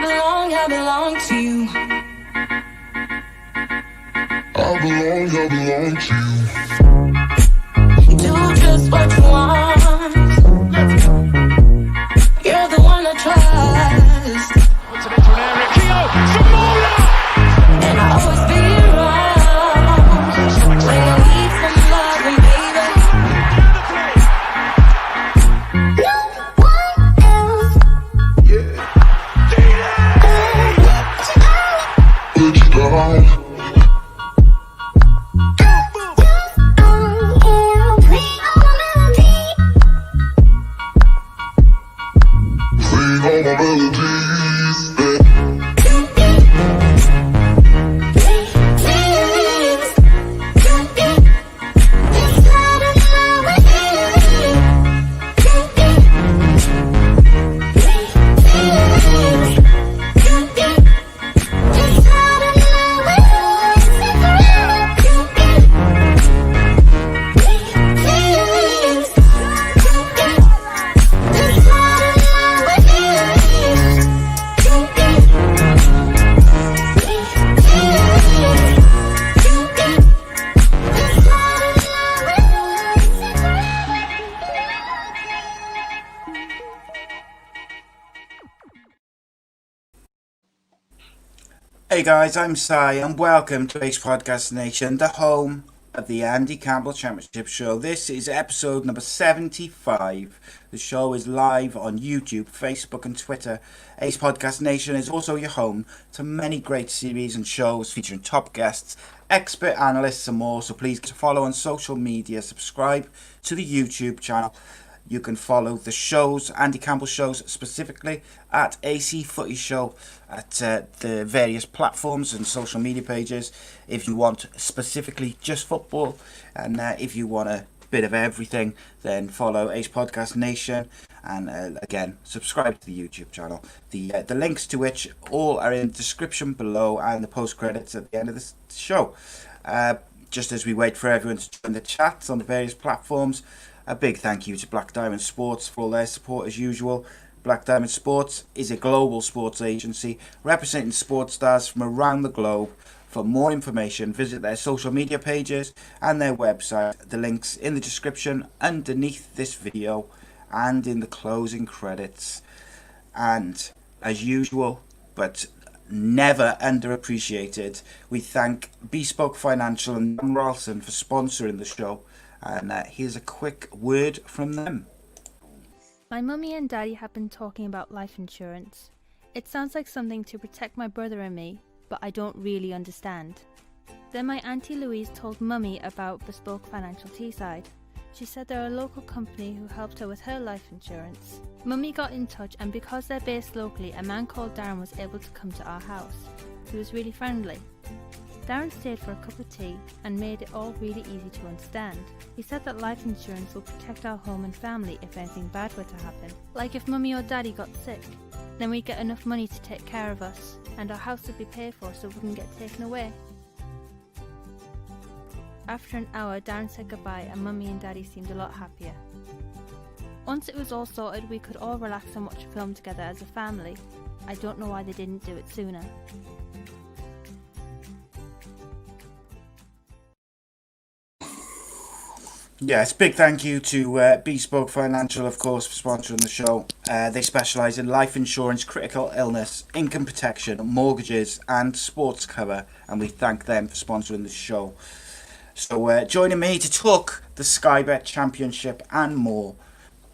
I belong to you. I belong to You do just what you want. You're the one I trust. What's it into an area? Keo, Zamora! And I'll always be around when you need some loving, baby. No one else. Put you down. Sing all my melodies, Hey guys, I'm Sai and welcome to Ace Podcast Nation, the home of the Andy Campbell Championship Show. This is episode number 75. The show is live on YouTube, Facebook and Twitter. Ace Podcast Nation is also your home to many great series and shows featuring top guests, expert analysts and more. So please follow on social media, subscribe to the YouTube channel. You can follow the shows, Andy Campbell shows specifically, at AC Footy Show at the various platforms and social media pages. If you want specifically just football, and if you want a bit of everything, then follow Ace Podcast Nation, and again, subscribe to the YouTube channel. The links to which all are in the description below and the post credits at the end of the show. Just as we wait for everyone to join the chats on the various platforms, a big thank you to Black Diamond Sports for all their support as usual. Black Diamond Sports is a global sports agency representing sports stars from around the globe. For more information, visit their social media pages and their website. The links in the description underneath this video and in the closing credits. And as usual, but never underappreciated, we thank Bespoke Financial and Dan Ralston for sponsoring the show. And here's a quick word from them. My mummy and daddy have been talking about life insurance. It sounds like something to protect my brother and me, but I don't really understand. Then my auntie Louise told mummy about Bespoke Financial Teesside. She said they're a local company who helped her with her life insurance. Mummy got in touch, and because they're based locally, a man called Darren was able to come to our house. He was really friendly. Darren stayed for a cup of tea and made it all really easy to understand. He said that life insurance will protect our home and family if anything bad were to happen. Like if mummy or daddy got sick, then we'd get enough money to take care of us, and our house would be paid for so we wouldn't get taken away. After an hour, Darren said goodbye and mummy and daddy seemed a lot happier. Once it was all sorted, we could all relax and watch a film together as a family. I don't know why they didn't do it sooner. Yes, big thank you to Bespoke Financial, of course, for sponsoring the show. They specialise in life insurance, critical illness, income protection, mortgages and sports cover, and we thank them for sponsoring the show. So joining me to talk the Sky Bet Championship and more,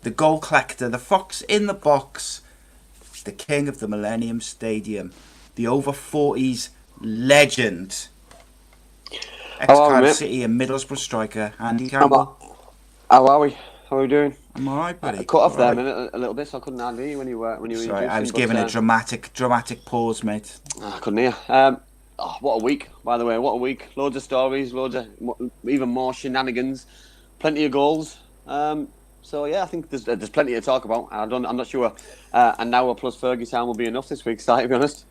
the goal collector, the fox in the box, the king of the Millennium Stadium, the over 40s legend, ex-Cardiff City and Middlesbrough striker, Andy Campbell. How are we? How are we doing? I'm alright, buddy. I cut off there a little bit, so I couldn't hardly hear you when you were Sorry, I was giving a dramatic pause, mate. I couldn't hear. What a week, by the way. What a week. Loads of stories, loads of even more shenanigans, plenty of goals. So yeah, I think there's plenty to talk about. I'm not sure an hour plus Fergie time will be enough this week, to be honest.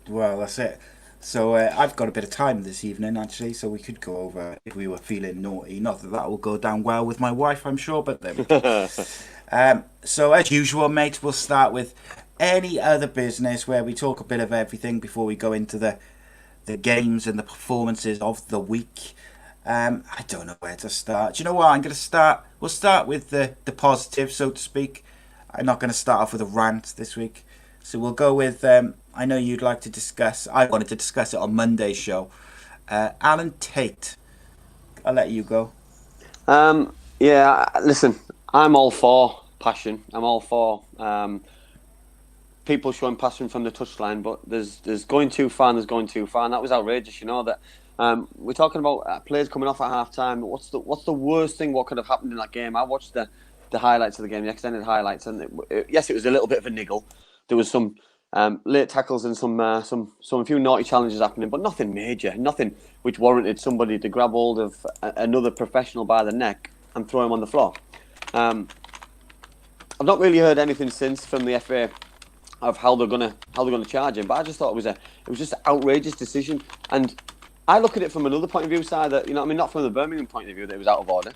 Well, that's it. So I've got a bit of time this evening, actually, so we could go over if we were feeling naughty. Not that that will go down well with my wife, I'm sure, but there we go. So as usual, mate, we'll start with any other business where we talk a bit of everything before we go into the games and the performances of the week. I don't know where to start. Do you know what? I'm going to start. We'll start with the positive, so to speak. I'm not going to start off with a rant this week. So we'll go with, I know you'd like to discuss, I wanted to discuss it on Monday's show. Alan Tate. I'll let you go. Yeah, listen, I'm all for passion. I'm all for people showing passion from the touchline, but there's going too far and there's going too far, and that was outrageous. You know that we're talking about players coming off at half time. What's the worst thing? What could have happened in that game? I watched the highlights of the game, the extended highlights, and yes, it was a little bit of a niggle. There was some late tackles and some few naughty challenges happening, but nothing major, nothing which warranted somebody to grab hold of another professional by the neck and throw him on the floor. I've not really heard anything since from the FA of how they're gonna charge him, but I just thought it was just an outrageous decision, and I look at it from another point of view side that, you know what I mean, not from the Birmingham point of view that it was out of order.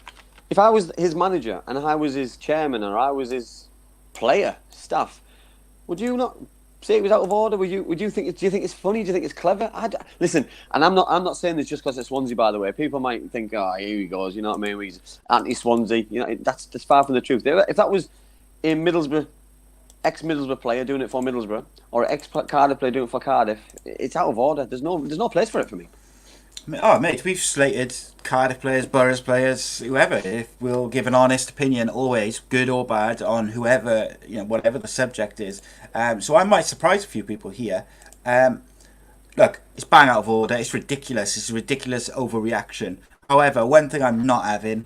If I was his manager and I was his chairman or I was his player staff, would you not say it was out of order? Do you think it's funny? Do you think it's clever? Listen, and I'm not saying this just because it's Swansea, by the way. People might think, oh, here he goes, you know what I mean? He's anti-Swansea. You know, that's far from the truth. If that was a Middlesbrough, ex-Middlesbrough player doing it for Middlesbrough, or ex-Cardiff player doing it for Cardiff, it's out of order. There's no place for it for me. Oh, mate, we've slated Cardiff players, Boro's players, whoever. If we'll give an honest opinion, always, good or bad, on whoever, you know, whatever the subject is. So I might surprise a few people here. Look, it's bang out of order. It's ridiculous. It's a ridiculous overreaction. However, one thing I'm not having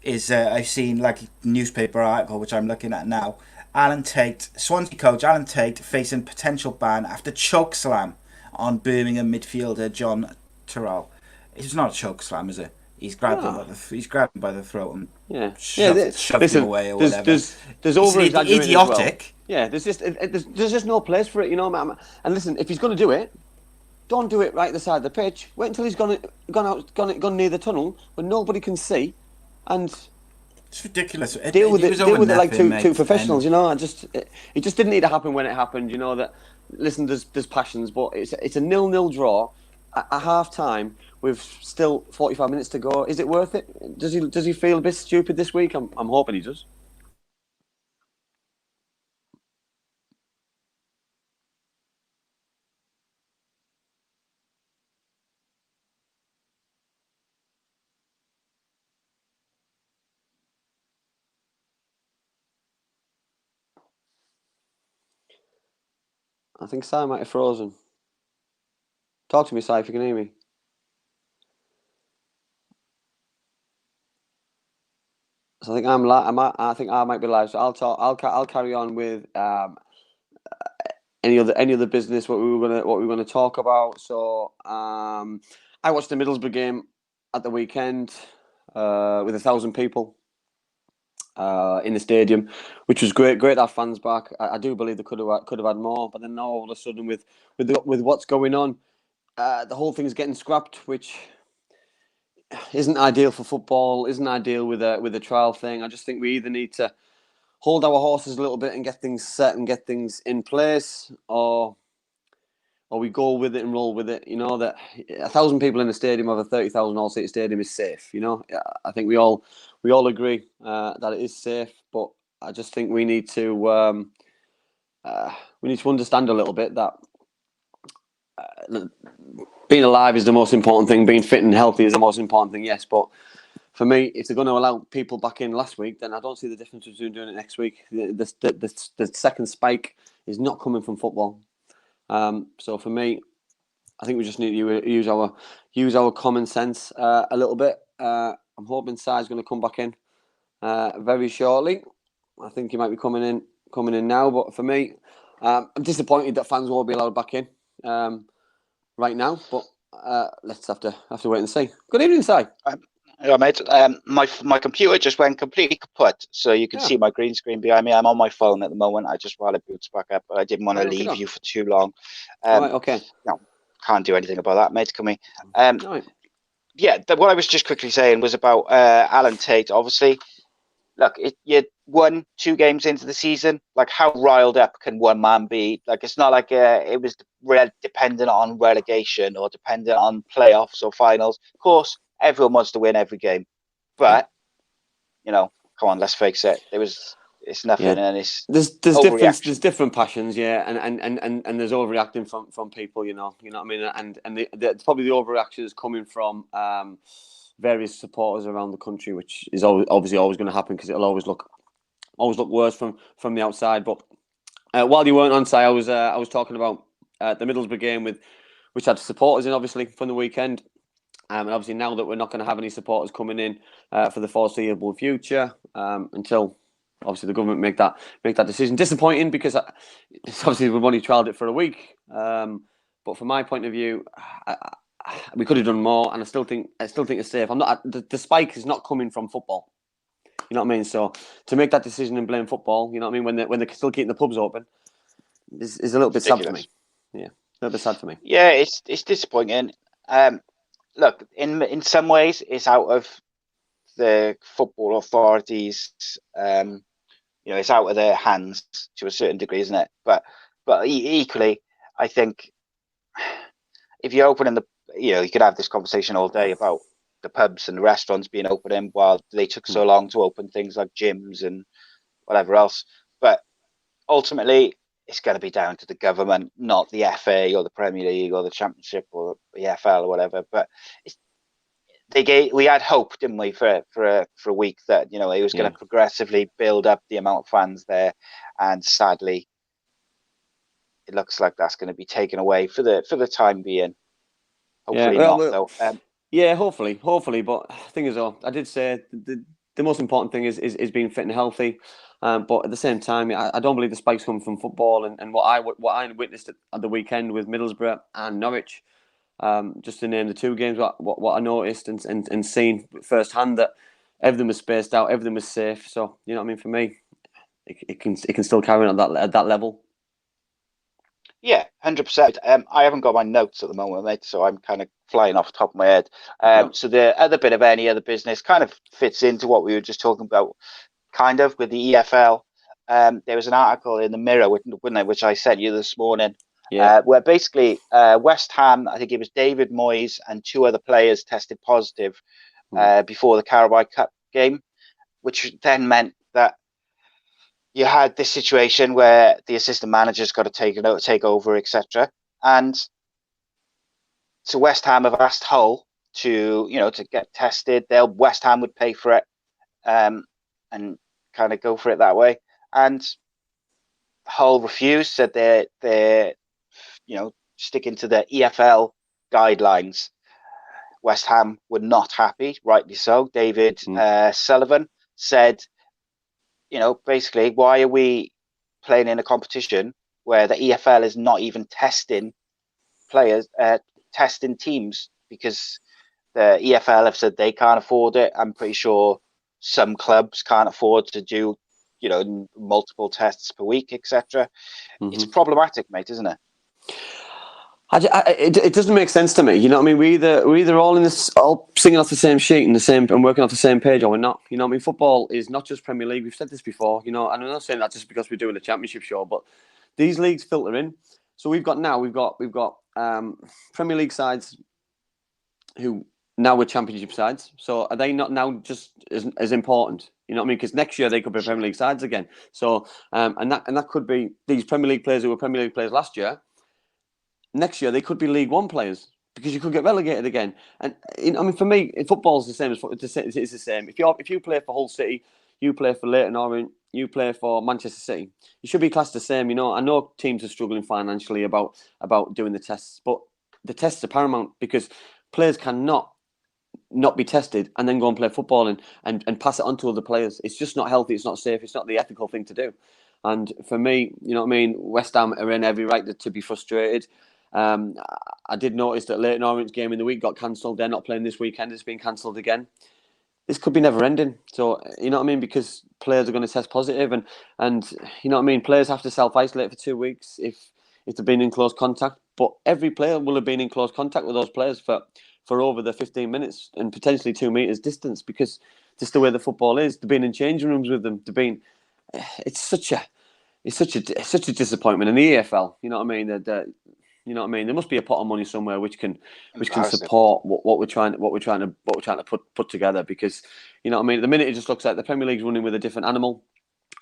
is I've seen like a newspaper article, which I'm looking at now. Alan Tate, Swansea coach Alan Tate, facing potential ban after choke slam on Birmingham midfielder John Terrell. It's not a choke slam, is it? He's grabbed him by the throat and shoved him away or whatever. There's over idiotic. Well. Yeah, there's just no place for it, you know. And listen, if he's going to do it, don't do it right at the side of the pitch. Wait until he's gone near the tunnel where nobody can see, and it's ridiculous. Deal with it like two professionals, you know. It just didn't need to happen when it happened, you know. That listen, there's passions, but it's a 0-0 draw. At half time, with still 45 minutes to go, is it worth it? Does he feel a bit stupid this week? I'm hoping he does. I think Si might have frozen. Talk to me, Si, if you can hear me. So I think I think I might be live. So I'll carry on with any other business. What we were gonna talk about. So I watched the Middlesbrough game at the weekend with 1,000 people in the stadium, which was great. Great to have fans back. I do believe they could have had more, but then now all of a sudden with what's going on. The whole thing is getting scrapped, which isn't ideal for football, isn't ideal with a trial thing. I just think we either need to hold our horses a little bit and get things set and get things in place, or we go with it and roll with it. You know, that 1,000 people in a stadium of a 30,000 all-seater stadium is safe. You know, I think we all agree that it is safe, but I just think we need to understand a little bit that being alive is the most important thing. Being fit and healthy is the most important thing, yes. But for me, if they're going to allow people back in last week, then I don't see the difference between doing it next week. The second spike is not coming from football. So for me, I think we just need to use our common sense a little bit. I'm hoping Sai's going to come back in very shortly. I think he might be coming in now. But for me, I'm disappointed that fans won't be allowed back in right now. But let's have to wait and see. Good evening, Sai. Yeah, mate. My computer just went completely kaput, so you can see my green screen behind me. I'm on my phone at the moment. I just while it boots back up, I didn't want to leave you for too long. All right, okay. No, can't do anything about that, mate. Can we? Right. Yeah, what I was just quickly saying was about Alan Tate. Obviously, look, you're 1-2 games into the season. Like, how riled up can one man be? Like, it's not like it was dependent on relegation or dependent on playoffs or finals. Of course, everyone wants to win every game, but come on, let's face it. It's nothing, and it's there's different passions, and there's overreacting from people, you know what I mean, and probably the overreaction is coming from various supporters around the country, which is obviously always going to happen because it'll always look worse from the outside. But while you weren't on site, I was talking about the Middlesbrough game which had supporters in, obviously, from the weekend. And obviously now that we're not going to have any supporters coming in for the foreseeable future until obviously the government make that decision. Disappointing because it's obviously we've only trialled it for a week. But from my point of view, we could have done more, and I still think it's safe. The spike is not coming from football. You know what I mean? So to make that decision and blame football, you know what I mean, when they're still keeping the pubs open, is a little bit sad for me. Yeah, a little bit sad for me. Yeah, it's disappointing. Look, in some ways, it's out of the football authorities. It's out of their hands to a certain degree, isn't it? But equally, I think if you're opening you could have this conversation all day about the pubs and the restaurants being open while they took so long to open things like gyms and whatever else. But ultimately, it's going to be down to the government, not the FA or the Premier League or the Championship or the EFL or whatever. But we had hope, didn't we, for a week that it was going to progressively build up the amount of fans there, and sadly, it looks like that's going to be taken away for the time being. Hopefully not, though. Hopefully. But the thing is, I did say the most important thing is being fit and healthy. But at the same time, I don't believe the spikes come from football, and what I witnessed at the weekend with Middlesbrough and Norwich, just to name the two games, what I noticed and seen firsthand, that everything was spaced out, everything was safe. So you know what I mean. For me, it can still carry on at that level. Yeah, 100%. I haven't got my notes at the moment, mate, so I'm kind of flying off the top of my head. So the other bit of any other business kind of fits into what we were just talking about, kind of, with the EFL. There was an article in the Mirror, which I sent you this morning, where basically West Ham, I think it was David Moyes and 2 other players tested positive before the Carabao Cup game, which then meant that you had this situation where the assistant manager's got to take over, etc. And so West Ham have asked Hull to get tested. West Ham would pay for it, and kind of go for it that way. And Hull refused, said they're sticking to the EFL guidelines. West Ham were not happy, rightly so. David Sullivan said, basically, why are we playing in a competition where the EFL is not even testing players, testing teams, because the EFL have said they can't afford it. I'm pretty sure some clubs can't afford to do, multiple tests per week, etc. It's problematic, mate, isn't it? It doesn't make sense to me. You know what I mean? We're either all in this, all singing off the same sheet and working off the same page, or we're not. You know what I mean? Football is not just Premier League. We've said this before. And I'm not saying that just because we're doing a championship show, but these leagues filter in. So we've got Premier League sides who now we're Championship sides. So are they not now just as important? You know what I mean? Because next year they could be Premier League sides again. So and that could be these Premier League players who were Premier League players last year. Next year they could be League One players, because you could get relegated again. And for me, football is the same. It's the same. If you play for Hull City, you play for Leyton Orient, you play for Manchester City, you should be classed the same. I know teams are struggling financially about doing the tests, but the tests are paramount, because players cannot not be tested and then go and play football and pass it on to other players. It's just not healthy. It's not safe. It's not the ethical thing to do. And for me, you know what I mean, West Ham are in every right to be frustrated. I did notice that Leyton Orient's game in the week got cancelled. They're not playing this weekend. It's been cancelled again. This could be never ending. So, you know what I mean? Because players are going to test positive, and you know what I mean? Players have to self-isolate for 2 weeks if they've been in close contact. But every player will have been in close contact with those players for over the 15 minutes and potentially 2 meters distance, because just the way the football is. They've been in changing rooms with them. It's such a disappointment in the EFL. You know what I mean? You know what I mean? There must be a pot of money somewhere which can support what we're trying to put together. Because you know what I mean. At the minute, it just looks like the Premier League's running with a different animal,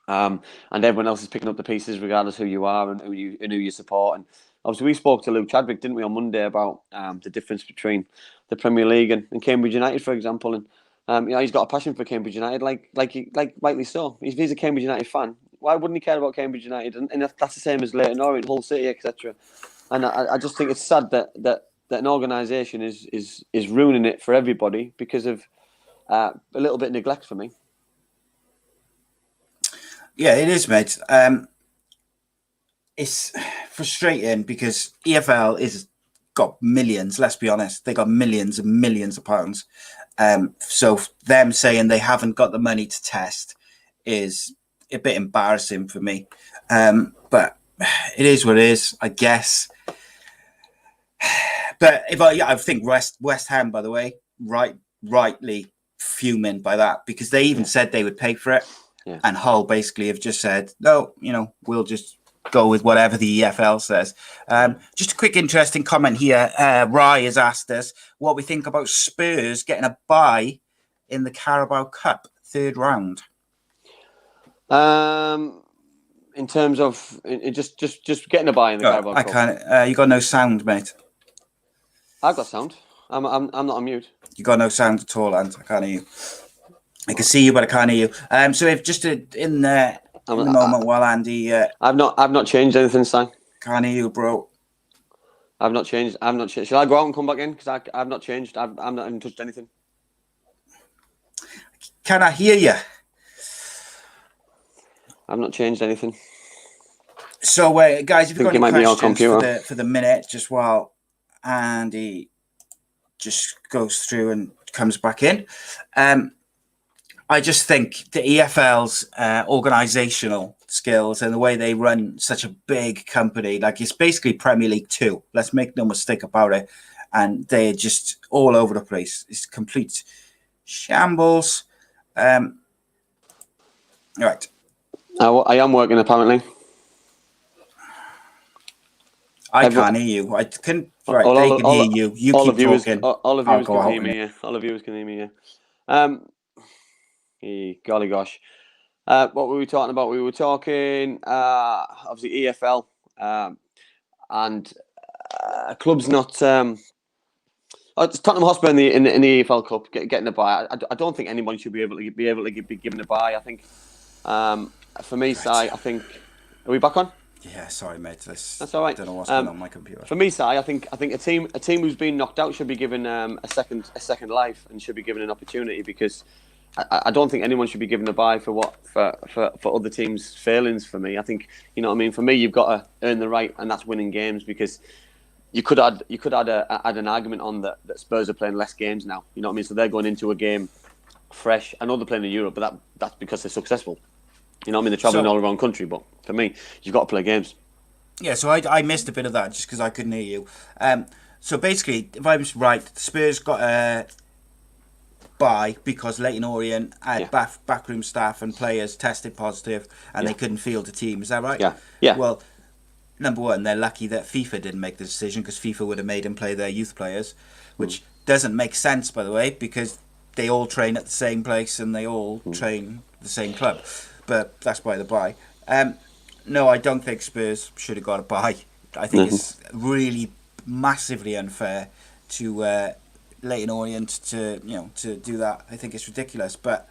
and everyone else is picking up the pieces, regardless who you are and who you support. And obviously, we spoke to Luke Chadwick, didn't we, on Monday about the difference between the Premier League and Cambridge United, for example. And he's got a passion for Cambridge United, like rightly so. If he's a Cambridge United fan, why wouldn't he care about Cambridge United? And that's the same as Leyton Orient, Hull City, etc. And I just think it's sad that an organisation is ruining it for everybody because of a little bit of neglect for me. Yeah, it is, mate. It's frustrating because EFL is got millions. Let's be honest, they got millions and millions of pounds. So them saying they haven't got the money to test is a bit embarrassing for me. But it is what it is, I guess. But I think West Ham, by the way, rightly fuming by that, because they even said they would pay for it, and Hull basically have just said no. We'll just go with whatever the EFL says. Just a quick interesting comment here. Rye has asked us what we think about Spurs getting a bye in the Carabao Cup third round. In terms of just getting a bye in the Carabao Cup. I can't. You got no sound, mate. I've got sound. I'm not on mute. You got no sound at all, Ant. I can't hear you. I can see you, but I can't hear you. So if just in the moment while Andy, I've not changed anything, Si. Can't hear you, bro. I've not changed. Shall I go out and come back in? Because I've not changed. I've not even touched anything. Can I hear you? I've not changed anything. So, guys, if you've got any questions for the minute, just while Andy just goes through and comes back in. I just think the EFL's organisational skills and the way they run such a big company, like it's basically Premier League 2. Let's make no mistake about it. And they're just all over the place. It's complete shambles. Right. I am working, apparently. I can't hear you. I can. Right, they can hear you. You keep talking. All of viewers can hear me. Yeah. All of viewers can hear me. Yeah. Golly gosh. What were we talking about? We were talking obviously EFL and clubs not. It's Tottenham Hotspur in the EFL Cup getting a bye. I don't think anyone should be able to be given a bye. I think for me, Si, I think. Are we back on? Yeah, sorry, mate. That's all right. I don't know what's going on my computer. For me, Si, I think a team who's been knocked out should be given a second life and should be given an opportunity, because I don't think anyone should be given a bye for other teams' failings. For me, I think, you know what I mean. For me, you've got to earn the right, and that's winning games. Because you could add an argument on that Spurs are playing less games now. You know what I mean. So they're going into a game fresh. I know they're playing in Europe, but that's because they're successful. You know what I mean? They're travelling all around country, but for me, you've got to play games. Yeah, so I missed a bit of that just because I couldn't hear you. So basically, if I was right, Spurs got a bye because Leyton Orient had backroom staff and players tested positive and they couldn't field a team. Is that right? Yeah. Well, number one, they're lucky that FIFA didn't make the decision, because FIFA would have made them play their youth players, which doesn't make sense, by the way, because they all train at the same place and they all train the same club. But that's by the by. No, I don't think Spurs should have got a bye. I think it's really massively unfair to Leyton Orient to do that. I think it's ridiculous. But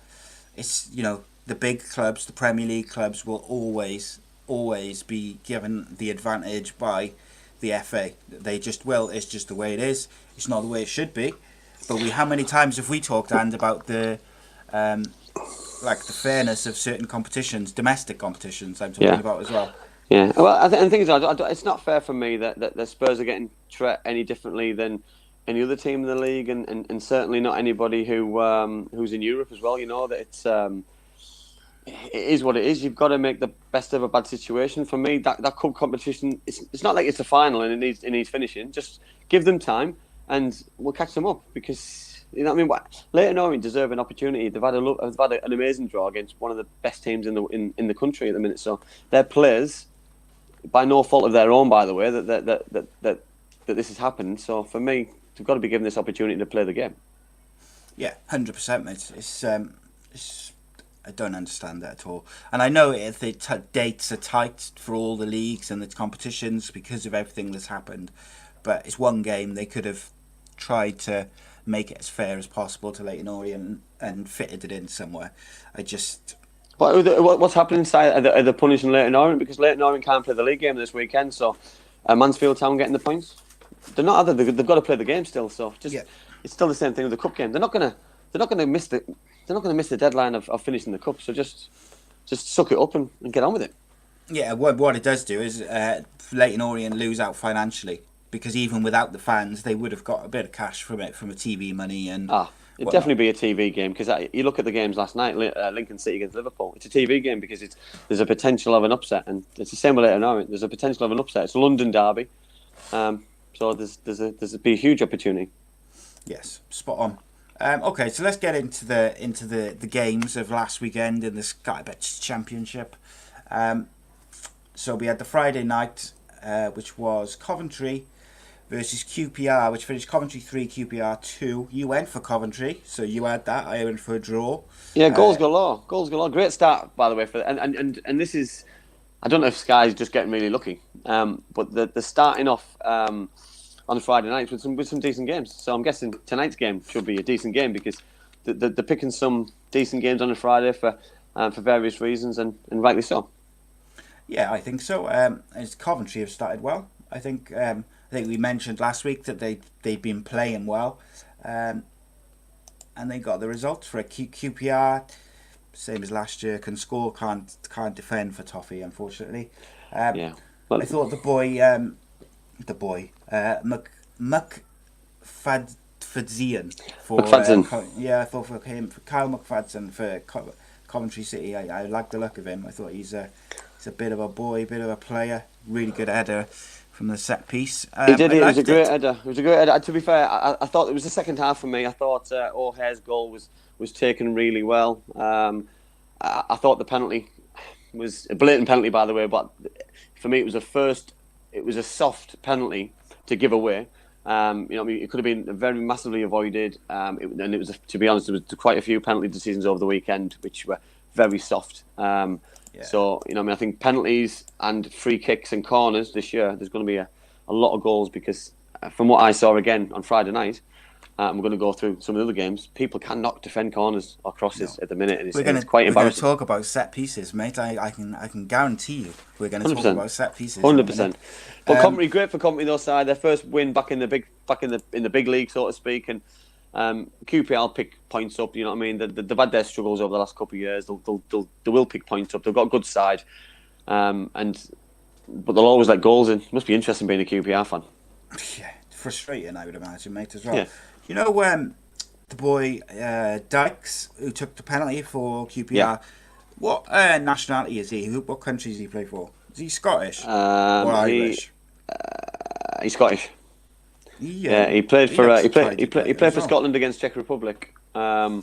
it's, the big clubs, the Premier League clubs, will always be given the advantage by the FA. They just will. It's just the way it is. It's not the way it should be. But how many times have we talked, and about the the fairness of certain competitions, domestic competitions I'm talking about as well. Yeah, well, the thing is, it's not fair for me that the Spurs are getting treated any differently than any other team in the league, and certainly not anybody who's in Europe as well. You know, that it is what it is. You've got to make the best of a bad situation. For me, that cup competition, it's not like it's a final and it needs finishing. Just give them time and we'll catch them up, because You know what I mean? Leyton Orient deserve an opportunity. They've had an amazing draw against one of the best teams in the country at the minute. So their players, by no fault of their own, by the way, that this has happened. So for me, they've got to be given this opportunity to play the game. Yeah, 100%, mate. It's I don't understand that at all. And I know the dates are tight for all the leagues and the competitions because of everything that's happened. But it's one game. They could have tried to make it as fair as possible to Leyton Orient and fitted it in somewhere. What's happening inside? Are they punishing Leyton Orient because Leyton Orient can't play the league game this weekend? So Mansfield Town getting the points. They're not. They've got to play the game still. So it's still the same thing with the cup game. They're not gonna miss the deadline of finishing the cup. So just suck it up and get on with it. Yeah, what it does do is Leyton Orient lose out financially because even without the fans, they would have got a bit of cash from it, from the TV money and. It'd definitely be a TV game because you look at the games last night, Lincoln City against Liverpool. It's a TV game because there's a potential of an upset, and it's the same with Leyton Orient. There's a potential of an upset. It's a London derby, so there's be a huge opportunity. Yes, spot on. Okay, so let's get into the games of last weekend in the Sky Bet Championship. So we had the Friday night, which was Coventry versus QPR, which finished Coventry 3, QPR 2. You went for Coventry, so you had that. I went for a draw. Yeah, goals galore. Great start, by the way. And this is, I don't know if Sky's just getting really lucky, but they're starting off on Friday nights with some decent games. So I'm guessing tonight's game should be a decent game because they're picking some decent games on a Friday for various reasons, and rightly so. Yeah, I think so. As Coventry have started well. I think we mentioned last week that they've been playing well, and they got the results for a QPR, same as last year. Can score, can't defend for Toffee, unfortunately. Yeah, well, I thought the boy McFadzean for I thought for him, for Kyle McFadzean for Coventry City. I like the look of him. I thought he's a bit of a boy, bit of a player, really good header from the set piece. He did. It was a great header. It was a great header. To be fair, I thought it was the second half for me. I thought O'Hare's goal was taken really well. I thought the penalty was a blatant penalty, by the way, but for me it was a soft penalty to give away. It could have been very massively avoided. To be honest, there was quite a few penalty decisions over the weekend which were very soft. So, I think penalties and free kicks and corners this year, there's going to be a lot of goals because from what I saw again on Friday night, I'm going to go through some of the other games. People cannot defend corners or crosses at the minute, and it's quite embarrassing. We're going to talk about set pieces, mate. I can guarantee you we're going to talk about set pieces. 100%. But Coventry, great for Coventry, though, side. Their first win back in the big league, so to speak, and QPR pick points up. You know what I mean? They've had their struggles over the last couple of years. They will pick points up. They've got a good side, but they'll always let goals in. It must be interesting being a QPR fan. Yeah, frustrating, I would imagine, mate, as well. Yeah. You know, the boy Dykes, who took the penalty for QPR. Yeah. What nationality is he? What country does he play for? Is he Scottish or Irish? He's Scottish. Yeah, he played for for Scotland against Czech Republic, and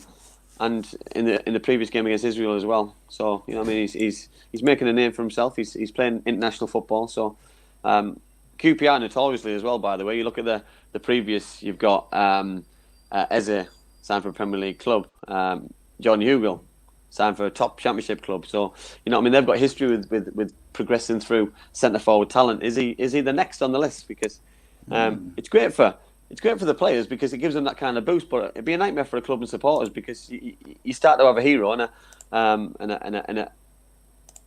in the previous game against Israel as well. So he's making a name for himself. He's playing international football. So QPR notoriously as well. By the way, you look at the previous. You've got Eze signed for a Premier League club. John Hugill signed for a top Championship club. So they've got history with progressing through centre forward talent. Is he the next on the list? Because it's great for the players because it gives them that kind of boost, but it'd be a nightmare for the club and supporters because you start to have a hero and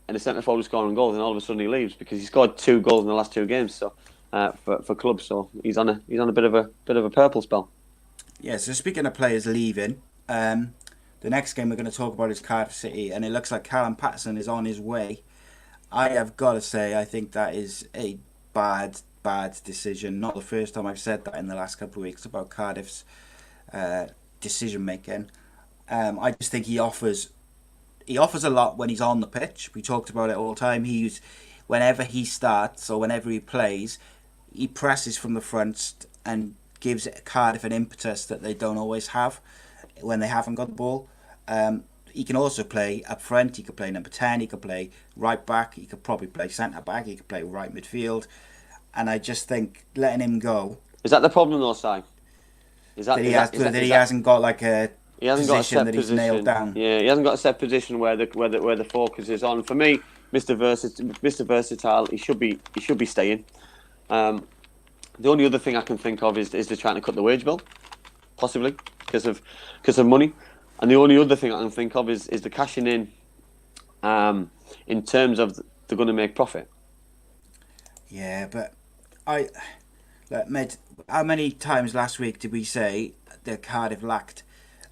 a centre forward scoring goals, and all of a sudden he leaves because he scored 2 goals in the last 2 games. So for clubs, so he's on a bit of a purple spell. Yeah. So speaking of players leaving, the next game we're going to talk about is Cardiff City, and it looks like Callum Paterson is on his way. I have got to say, I think that is a bad decision. Not the first time I've said that in the last couple of weeks about Cardiff's decision making. I just think he offers a lot when he's on the pitch. We talked about it all the time. whenever he starts or whenever he plays, he presses from the front and gives Cardiff an impetus that they don't always have when they haven't got the ball. He can also play up front. He could play number 10. He could play right back. He could probably play centre back. He could play right midfield. And I just think letting him go. Is that the problem, though, Si? He hasn't got like a position that he's nailed down. Yeah, he hasn't got a set position where the focus is on. For me, Mr. Versatile, he should be staying. The only other thing I can think of is they're trying to cut the wage bill, possibly because of money. And the only other thing I can think of is the cashing in terms of they're going to make profit. Yeah, but how many times last week did we say that Cardiff lacked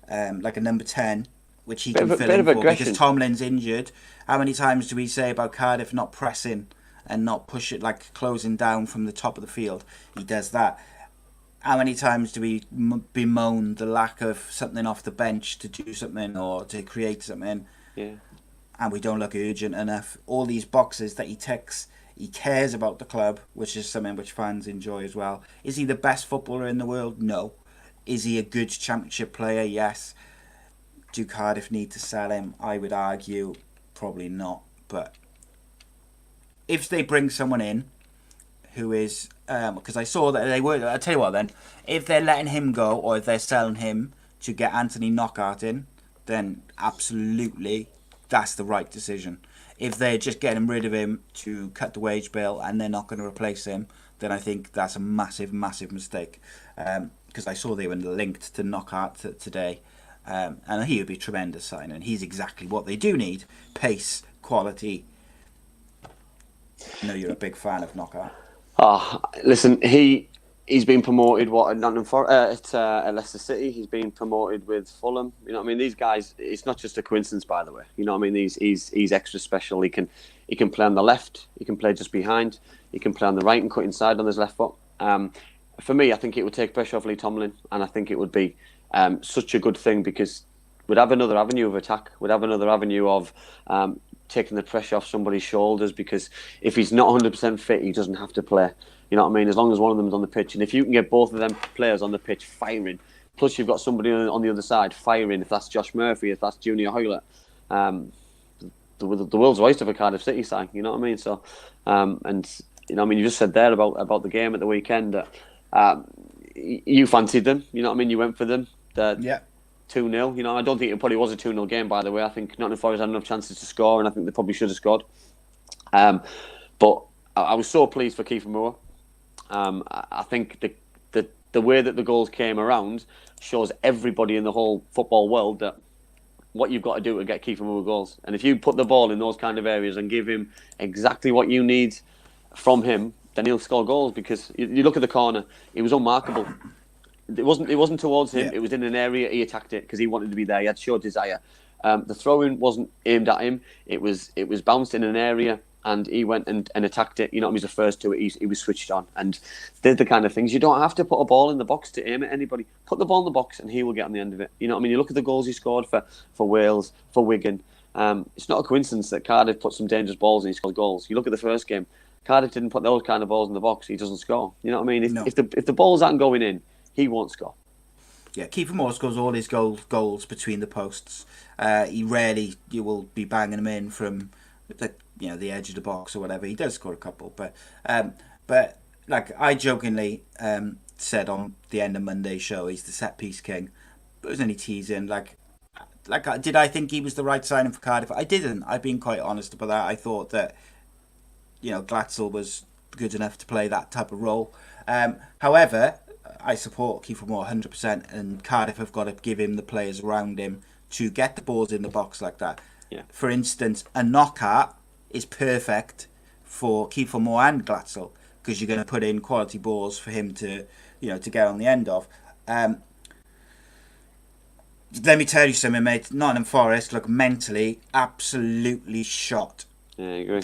like a number 10, which he can fill in for because Tomlin's injured? How many times do we say about Cardiff not pressing and not push it, like closing down from the top of the field? He does that. How many times do we bemoan the lack of something off the bench to do something or to create something? Yeah. And we don't look urgent enough. All these boxes that he ticks, he cares about the club, which is something which fans enjoy as well. Is he the best footballer in the world? No. Is he a good championship player? Yes. Do Cardiff need to sell him? I would argue probably not. But if they bring someone in who is, because I saw that they were, I'll tell you what then, if they're letting him go or if they're selling him to get Anthony Knockaert in, then absolutely that's the right decision. If they're just getting rid of him to cut the wage bill and they're not going to replace him, then I think that's a massive, massive mistake. Because I saw they were linked to Knockaert today. And he would be a tremendous signing. He's exactly what they do need. Pace, quality. I know you're a big fan of Knockaert. Oh, listen, he's been promoted at Nottingham Forest, at Leicester City. He's been promoted with Fulham. You know what I mean? These guys, it's not just a coincidence, by the way. You know what I mean? He's extra special. He can play on the left. He can play just behind. He can play on the right and cut inside on his left foot. For me, I think it would take pressure off Lee Tomlin, and I think it would be such a good thing because we'd have another avenue of attack. We'd have another avenue of taking the pressure off somebody's shoulders, because if he's not 100% fit, he doesn't have to play. You know what I mean? As long as one of them is on the pitch. And if you can get both of them players on the pitch firing, plus you've got somebody on the other side firing, if that's Josh Murphy, if that's Junior Hoylett, the world's oyster for Cardiff City side. You know what I mean? So, and you know, I mean, you just said there about the game at the weekend that you fancied them. You know what I mean? You went for them. Yeah. 2-0. You know, I don't think it probably was a 2-0 game, by the way. I think Nottingham Forest had enough chances to score, and I think they probably should have scored. But I was so pleased for Kiefer Moore. I think the way that the goals came around shows everybody in the whole football world that what you've got to do to get Kiefer Moore goals. And if you put the ball in those kind of areas and give him exactly what you need from him, then he'll score goals. Because you look at the corner, it was unmarkable. It wasn't towards him. Yeah. It was in an area. He attacked it because he wanted to be there. He had short desire. The throw-in wasn't aimed at him. It was bounced in an area, and he went and attacked it. You know, he was the first to it. He was switched on, and they're the kind of things you don't have to put a ball in the box to aim at anybody. Put the ball in the box, and he will get on the end of it. You know what I mean? You look at the goals he scored for Wales, for Wigan. It's not a coincidence that Cardiff put some dangerous balls and he scored goals. You look at the first game, Cardiff didn't put those kind of balls in the box. He doesn't score. You know what I mean? If the balls aren't going in, he won't score. Yeah, Kiefer Moore scores all his goals between the posts. You will be banging him in from the edge of the box or whatever. He does score a couple, but like I jokingly said on the end of Monday's show, he's the set piece king. But it was only teasing. Like, did I think he was the right signing for Cardiff? I didn't. I've been quite honest about that. I thought that Glatzel was good enough to play that type of role. However, I support Kiefer Moore 100%, and Cardiff have got to give him the players around him to get the balls in the box like that. Yeah. For instance, a Knockaert is perfect for Kiefer Moore and Glatzel because you're going to put in quality balls for him to get on the end of. Let me tell you something, mate. Nottingham Forest look mentally absolutely shot. Yeah, I agree.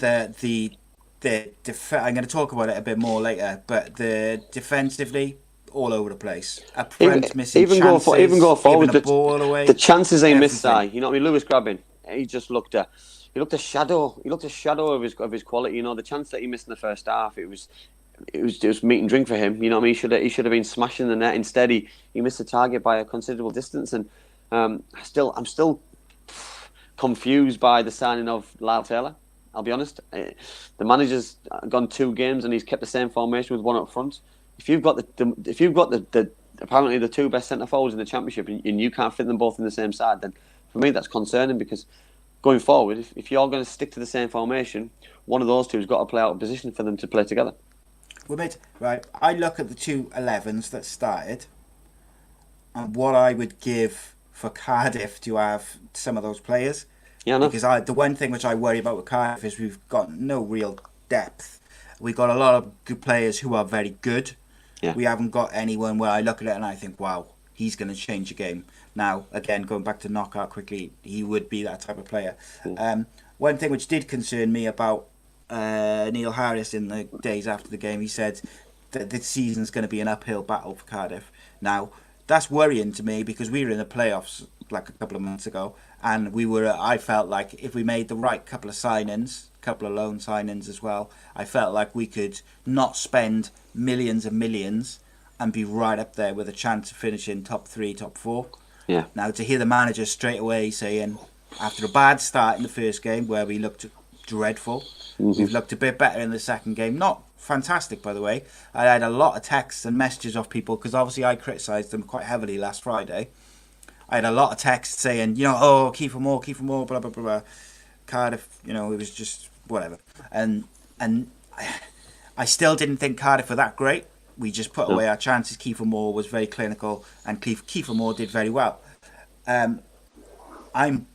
I'm going to talk about it a bit more later, but the defensively all over the place. Up front, missing chances, even go forward. The ball away. The chances they missed, you know what I mean? Lewis grabbing, he just looked a shadow. He looked a shadow of his quality. You know, the chance that he missed in the first half, it was it was just meat and drink for him. You know what I mean? He should have been smashing the net. Instead, he missed the target by a considerable distance. And I'm still confused by the signing of Lyle Taylor. I'll be honest. The manager's gone 2 games and he's kept the same formation with one up front. If you've got the apparently the 2 best centre forwards in the Championship and you can't fit them both in the same side, then for me that's concerning, because going forward, if you're going to stick to the same formation, one of those two has got to play out of position for them to play together. Well, mate, right, I look at the 2 11s that started and what I would give for Cardiff to have some of those players. Yeah, I know. Because the one thing which I worry about with Cardiff is we've got no real depth. We've got a lot of good players who are very good. Yeah. We haven't got anyone where I look at it and I think, wow, he's going to change the game. Now, again, going back to Knockout quickly, he would be that type of player. One thing which did concern me about Neil Harris in the days after the game, he said that this season's going to be an uphill battle for Cardiff. Now, that's worrying to me because we were in the playoffs like a couple of months ago, and I felt like if we made the right couple of signings, couple of loan signings as well, I felt like we could not spend millions and millions and be right up there with a chance of finishing top 3, top 4. Yeah. Now, to hear the manager straight away saying, after a bad start in the first game where we looked dreadful, we've looked a bit better in the second game. Not fantastic, by the way. I had a lot of texts and messages off people because obviously I criticised them quite heavily last Friday. I had a lot of texts saying, keep for more, blah, blah, blah, blah. Cardiff, it was just whatever. And I still didn't think Cardiff were that great. We just put away our chances. Kiefer Moore was very clinical, and Kiefer Moore did very well. I'm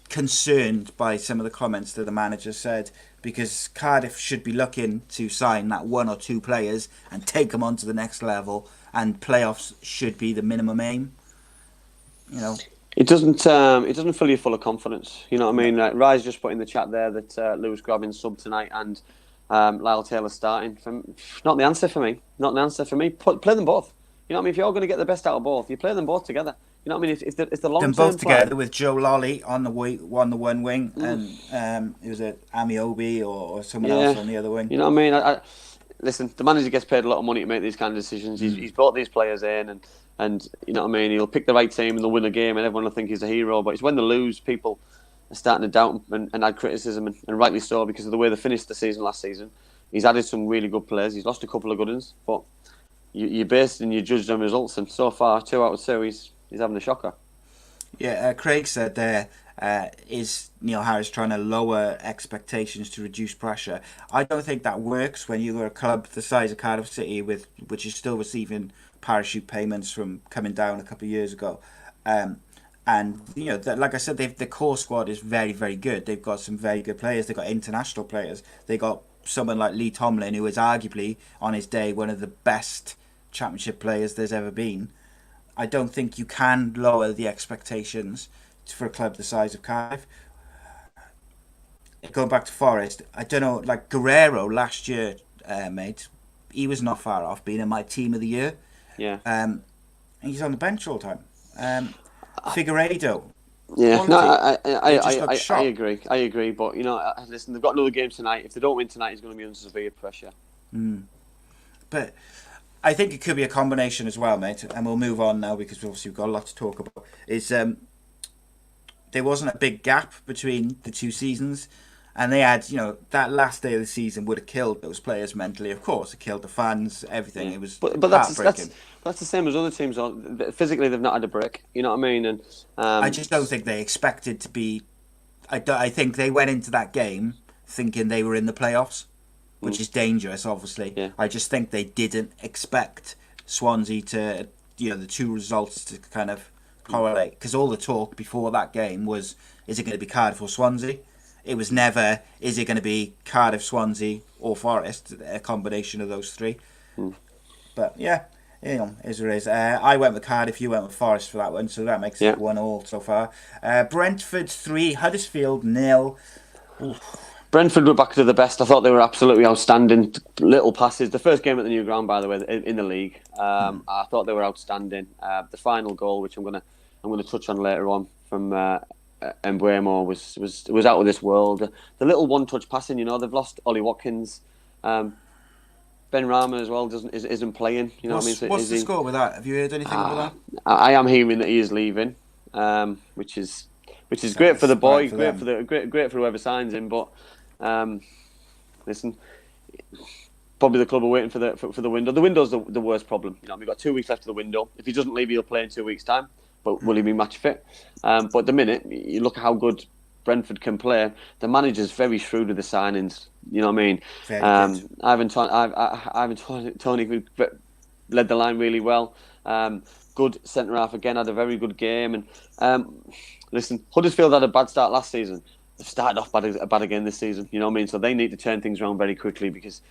concerned by some of the comments that the manager said, because Cardiff should be looking to sign that 1 or 2 players and take them on to the next level, and playoffs should be the minimum aim. It doesn't fill you full of confidence. You know what I mean? Rise just put in the chat there that Lewis Grabbins sub tonight and Lyle Taylor starting. Not the answer for me. Not the answer for me. Play them both. You know what I mean? If you're going to get the best out of both, you play them both together. You know what I mean? If the long term them both plan, together with Joe Lolly on the one wing, and it was Amiobi or someone else on the other wing. You know what I mean? Listen, the manager gets paid a lot of money to make these kind of decisions. He's brought these players in, and you know what I mean? He'll pick the right team and they'll win a game, and everyone will think he's a hero. But it's when they lose, people are starting to doubt him and add criticism, and rightly so, because of the way they finished the season last season. He's added some really good players. He's lost a couple of good ones, but you're based and you judge on results. And so far, 2 out of 2, he's having a shocker. Yeah, Craig said there, is Neil Harris trying to lower expectations to reduce pressure? I don't think that works when you're a club the size of Cardiff City, which is still receiving parachute payments from coming down a couple of years ago. And like I said, the core squad is very, very good. They've got some very good players. They've got international players. They got someone like Lee Tomlin, who is arguably on his day one of the best Championship players there's ever been. I don't think you can lower the expectations for a club the size of Cardiff. Going back to Forest, I don't know, like Guerrero last year, mate, he was not far off being in my team of the year. Yeah. And he's on the bench all the time. Figueiredo. Yeah, quality. I agree. I agree. But, listen, they've got another game tonight. If they don't win tonight, it's going to be under severe pressure. But I think it could be a combination as well, mate. And we'll move on now because obviously we've got a lot to talk about. There wasn't a big gap between the 2 seasons. And they had, that last day of the season would have killed those players mentally. Of course, it killed the fans, everything. Yeah. It was but that's the same as other teams. Physically, they've not had a break. You know what I mean? And I just don't think they expected to be. I think they went into that game thinking they were in the playoffs, which is dangerous, obviously. Yeah. I just think they didn't expect Swansea to, the 2 results to kind of correlate. Because all the talk before that game was, is it going to be Cardiff or Swansea? It was never, is it going to be Cardiff, Swansea or Forest? A combination of those 3. But yeah, is what it is. I went with Cardiff, you went with Forest for that one, so that makes it 1-1 so far. Brentford 3, Huddersfield 0. Brentford were back to the best. I thought they were absolutely outstanding. Little passes. The first game at the new ground, by the way, in the league. I thought they were outstanding. The final goal, which I'm gonna touch on later on, from Mbuemo was out of this world. The little one-touch passing, they've lost Ollie Watkins. Ben Rama as well isn't playing. You know what I mean? So What's the score with that? Have you heard anything about that? I am hearing that he is leaving, which is great for the boy, great for whoever signs him. But listen, probably the club are waiting for the window. The window's the worst problem. You know, we've got 2 weeks left of the window. If he doesn't leave, he'll play in 2 weeks' time. But will he be match fit? But at the minute, you look at how good Brentford can play. The manager's very shrewd with the signings. You know what I mean? Ivan Toney, who led the line really well. Good centre half again, had a very good game. And listen, Huddersfield had a bad start last season. They've started off bad again this season. You know what I mean? So they need to turn things around very quickly because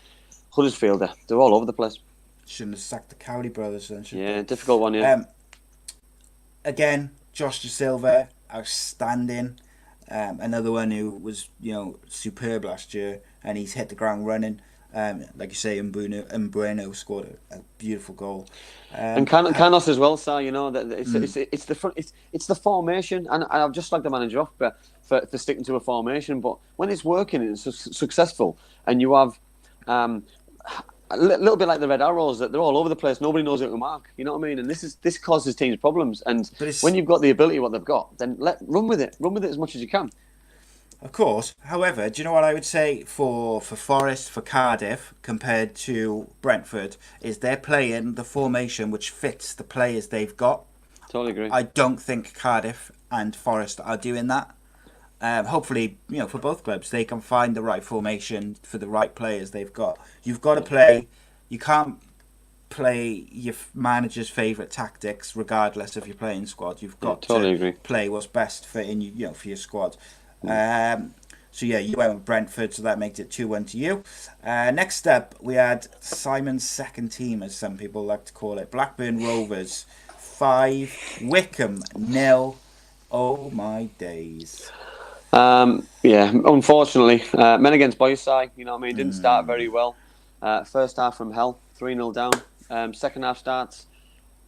Huddersfield, they're all over the place. Shouldn't have sacked the Cowley brothers then, should Yeah, they? difficult one, yeah. Again, Josh Da Silva, outstanding. Another one who was, superb last year, and he's hit the ground running. Like you say, Mbruno scored a beautiful goal. And Canos as well, sir. You know that it's the front, it's the formation, and I've just like the manager off for sticking to a formation. But when it's working and it's successful, and you have a little bit like the Red Arrows, that they're all over the place. Nobody knows how to mark. You know what I mean? And this causes teams problems. And when you've got the ability, what they've got, then run with it as much as you can. Of course. However, do you know what I would say for Forest, for Cardiff, compared to Brentford, is they're playing the formation which fits the players they've got. Totally agree. I don't think Cardiff and Forest are doing that. Hopefully, for both clubs, they can find the right formation for the right players they've got. You've got to play. You can't play your manager's favourite tactics, regardless of your playing squad. You've got to play what's best for your squad. So you went with Brentford, so that makes it 2-1 to you. Next up, we had Simon's second team, as some people like to call it. Blackburn Rovers 5, Wickham 0. Oh my days. Unfortunately, men against boys side, you know what I mean, didn't start very well. First half from hell, 3-0 down. Second half starts,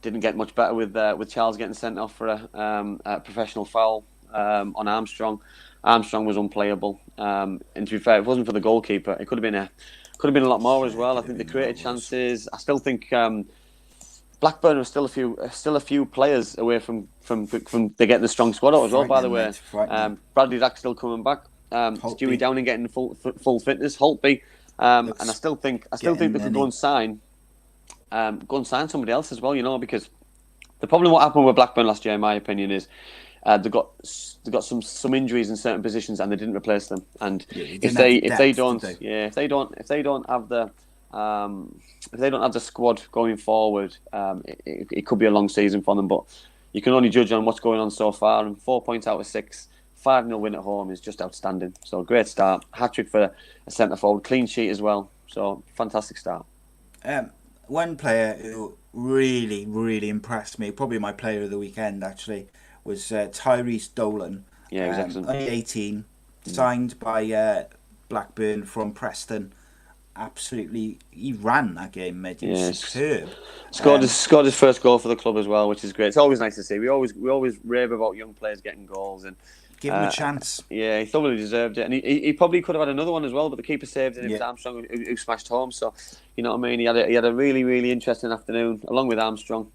didn't get much better with Charles getting sent off for a professional foul on Armstrong. Armstrong was unplayable. And to be fair, it wasn't for the goalkeeper. It could have been a lot more as well. I think they created chances. I still think Blackburn are still a few players away from they getting the strong squad out as well. By the way, Bradley Dack's still coming back. Stewie Downing getting full fitness. Holtby, and I still think they could go and sign somebody else as well. You know, because the problem what happened with Blackburn last year, in my opinion, is they got some injuries in certain positions and they didn't replace them. And if they don't have the squad going forward, it could be a long season for them. But you can only judge on what's going on so far. And 4 points out of 6, 5-0 win at home is just outstanding. So great start. Hat-trick for a centre forward, clean sheet as well. So fantastic start. One player who really, really impressed me, probably my player of the weekend actually, was Tyrese Dolan. Yeah, he was excellent. Only 18, signed by Blackburn from Preston. Absolutely, he ran that game, mate. He was superb. Scored his first goal for the club as well, which is great. It's always nice to see. We always rave about young players getting goals and give him a chance. Yeah, he thoroughly deserved it, and he probably could have had another one as well, but the keeper saved it. It was Armstrong who smashed home. So, you know what I mean. He had a really, really interesting afternoon along with Armstrong.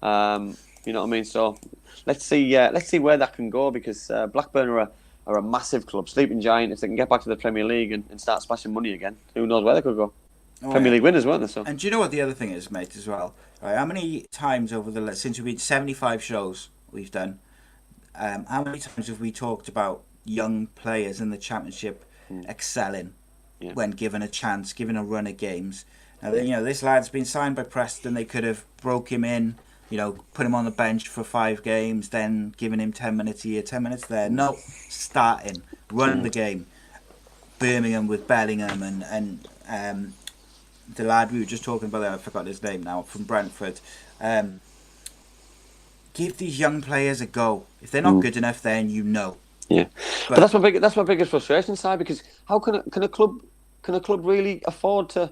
You know what I mean. So let's see where that can go, because Blackburn are a massive club, sleeping giant. If they can get back to the Premier League and start splashing money again, who knows where they could go. Premier League winners, weren't they? So. And do you know what the other thing is, mate, as well? Right, how many times since we've been 75 shows we've done, how many times have we talked about young players in the Championship excelling when given a chance, given a run of games? Now, this lad's been signed by Preston. They could have broke him in, put him on the bench for 5 games, then giving him 10 minutes here, 10 minutes there. No, starting, running the game. Birmingham with Bellingham and the lad we were just talking about there, I forgot his name now, from Brentford. Give these young players a go. If they're not good enough, then Yeah, but that's my biggest frustration side, because how can a club really afford to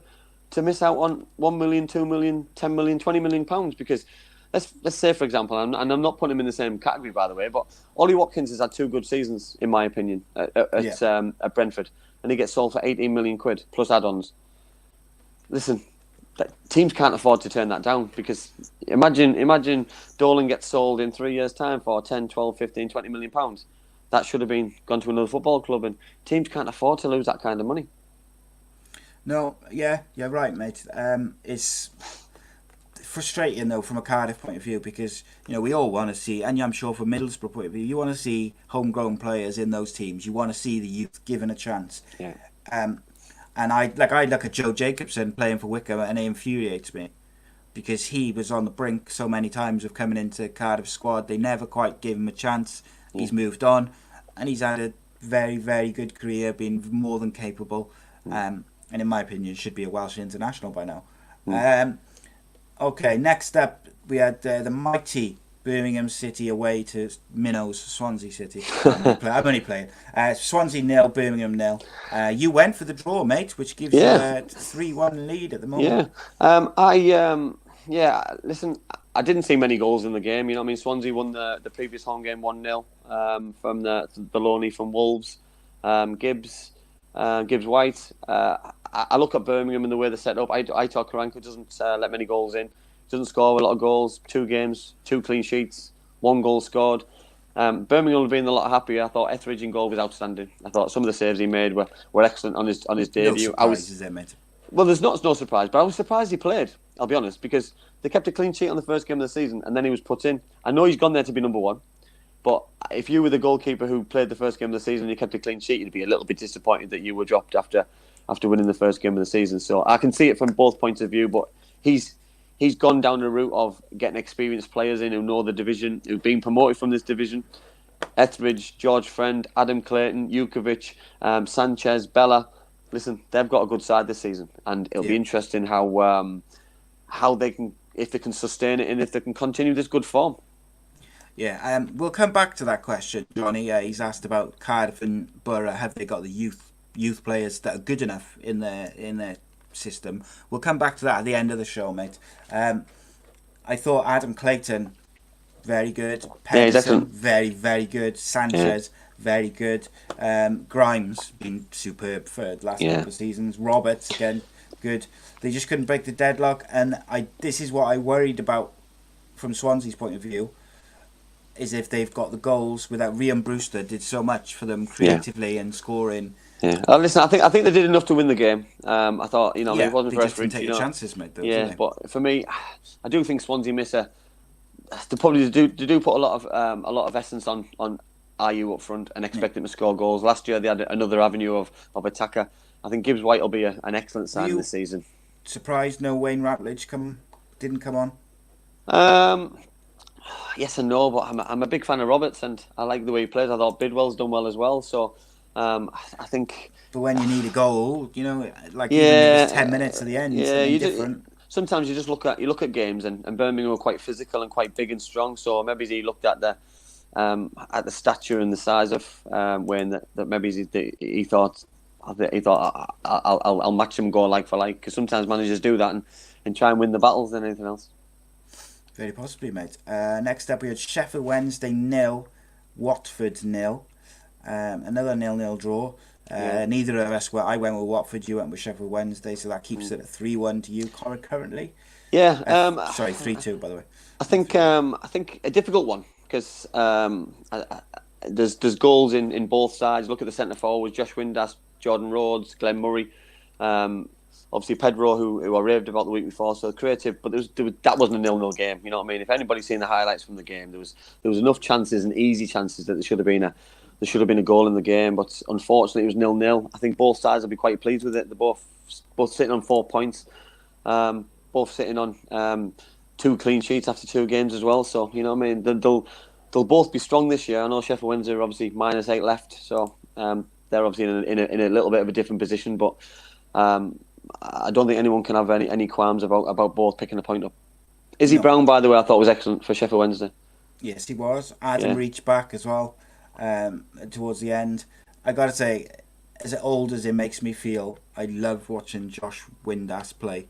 miss out on 1 million, 2 million, 10 million, 20 million pounds? Because let's say, for example, and I'm not putting him in the same category, by the way, but Ollie Watkins has had 2 good seasons, in my opinion, at Brentford, and he gets sold for 18 million quid plus add-ons. Listen, teams can't afford to turn that down, because imagine Dolan gets sold in 3 years' time for 10, 12, 15, 20 million pounds. That should have gone to another football club, and teams can't afford to lose that kind of money. No, yeah, you're right, mate. It's frustrating though from a Cardiff point of view, because we all want to see, and I'm sure from Middlesbrough point of view, you want to see homegrown players in those teams. You want to see the youth given a chance. Yeah. And I look at Joe Jacobson playing for Wickham, and it infuriates me, because he was on the brink so many times of coming into Cardiff's squad. They never quite gave him a chance. He's moved on, and he's had a very, very good career, been more than capable, and in my opinion should be a Welsh international by now. Okay, next up we had the mighty Birmingham City away to Minnows, Swansea City. I'm only playing. Swansea 0, Birmingham 0. You went for the draw, mate, which gives you a 3-1 lead at the moment. Listen, I didn't see many goals in the game. Swansea won the previous home game 1-0 from the loanee from Wolves, Gibbs White. I look at Birmingham and the way they're set up. I thought Karanka doesn't let many goals in. Doesn't score a lot of goals. 2 games, 2 clean sheets, 1 goal scored. Birmingham would have been a lot happier. I thought Etheridge in goal was outstanding. I thought some of the saves he made were excellent on his debut. No surprises there, mate. Well, there's no surprise, but I was surprised he played, I'll be honest, because they kept a clean sheet on the first game of the season, and then he was put in. I know he's gone there to be number 1, but if you were the goalkeeper who played the first game of the season and you kept a clean sheet, you'd be a little bit disappointed that you were dropped after winning the first game of the season. So I can see it from both points of view, but he's gone down the route of getting experienced players in who know the division, who've been promoted from this division. Etheridge, George Friend, Adam Clayton, Jukovic, Sanchez, Bella. Listen, they've got a good side this season, and it'll be interesting how they can, if they can sustain it and if they can continue this good form. Yeah, we'll come back to that question, Johnny. He's asked about Cardiff and Boro. Have they got the youth players that are good enough in their system? We'll come back to that at the end of the show, mate. I thought Adam Clayton, very good. Pedersen, very, very good. Sanchez, very good. Grimes, been superb for the last couple of seasons. Roberts, again, good. They just couldn't break the deadlock, and this is what I worried about from Swansea's point of view, is if they've got the goals without Rhian Brewster did so much for them creatively and scoring. Yeah, listen, I think they did enough to win the game. I thought, it wasn't for Etheridge. They didn't take chances, mate. Though, yeah, but for me, I do think Swansea miss they probably do put a lot of essence on Ayew up front and expect him to score goals. Last year they had another avenue of attacker. I think Gibbs White will be an excellent sign this season. Surprised no Wayne Routledge didn't come on? Yes and no, but I'm a big fan of Roberts and I like the way he plays. I thought Bidwell's done well as well, so I think. But when you need a goal, even if it's 10 minutes at the end, it's different. Sometimes you just look at games and Birmingham were quite physical and quite big and strong, so maybe he looked at the stature and the size of Wayne that maybe he thought I'll match him goal like for like, because sometimes managers do that and try and win the battles than anything else. Very possibly, mate. Next up we had Sheffield Wednesday 0, Watford 0. Another 0-0 draw. Neither of us I went with Watford, you went with Sheffield Wednesday, so that keeps it at 3-1 to you currently. Yeah. Sorry, 3-2 by the way. I think a difficult one, because there's goals in both sides. Look at the centre forwards: Josh Windass, Jordan Rhodes, Glenn Murray. Obviously Pedro, who I raved about the week before, so creative. But that wasn't a 0-0 game. You know what I mean? If anybody's seen the highlights from the game, there was enough chances and easy chances that there should have been a goal in the game. But unfortunately, it was 0-0. I think both sides will be quite pleased with it. They're both sitting on 4 points, both sitting on 2 clean sheets after 2 games as well. So you know what I mean? They'll both be strong this year. I know Sheffield Wednesday are obviously -8 left, so they're obviously in a little bit of a different position. But I don't think anyone can have any qualms about both picking a point up. Izzy Brown, by the way, I thought was excellent for Sheffield Wednesday. Yes, he was. Adam reached back as well towards the end. I got to say, as old as it makes me feel, I love watching Josh Windass play.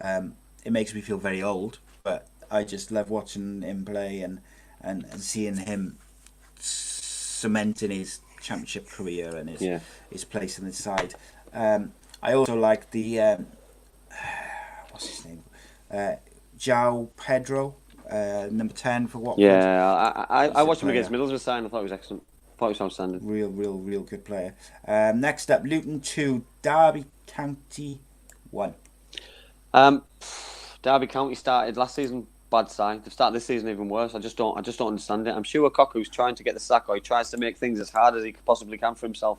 It makes me feel very old, but I just love watching him play and seeing him cementing his championship career and his place in the side. I also like the what's his name? João Pedro, number 10 for Watford. Yeah, I watched him player. against Middlesbrough side. I thought he was excellent. I thought he was outstanding. Real good player. Next up, Luton 2, Derby County 1. Derby County started last season bad side. They've started this season even worse. I just don't understand it. I'm sure Koku's trying to get the sack, or he tries to make things as hard as he possibly can for himself.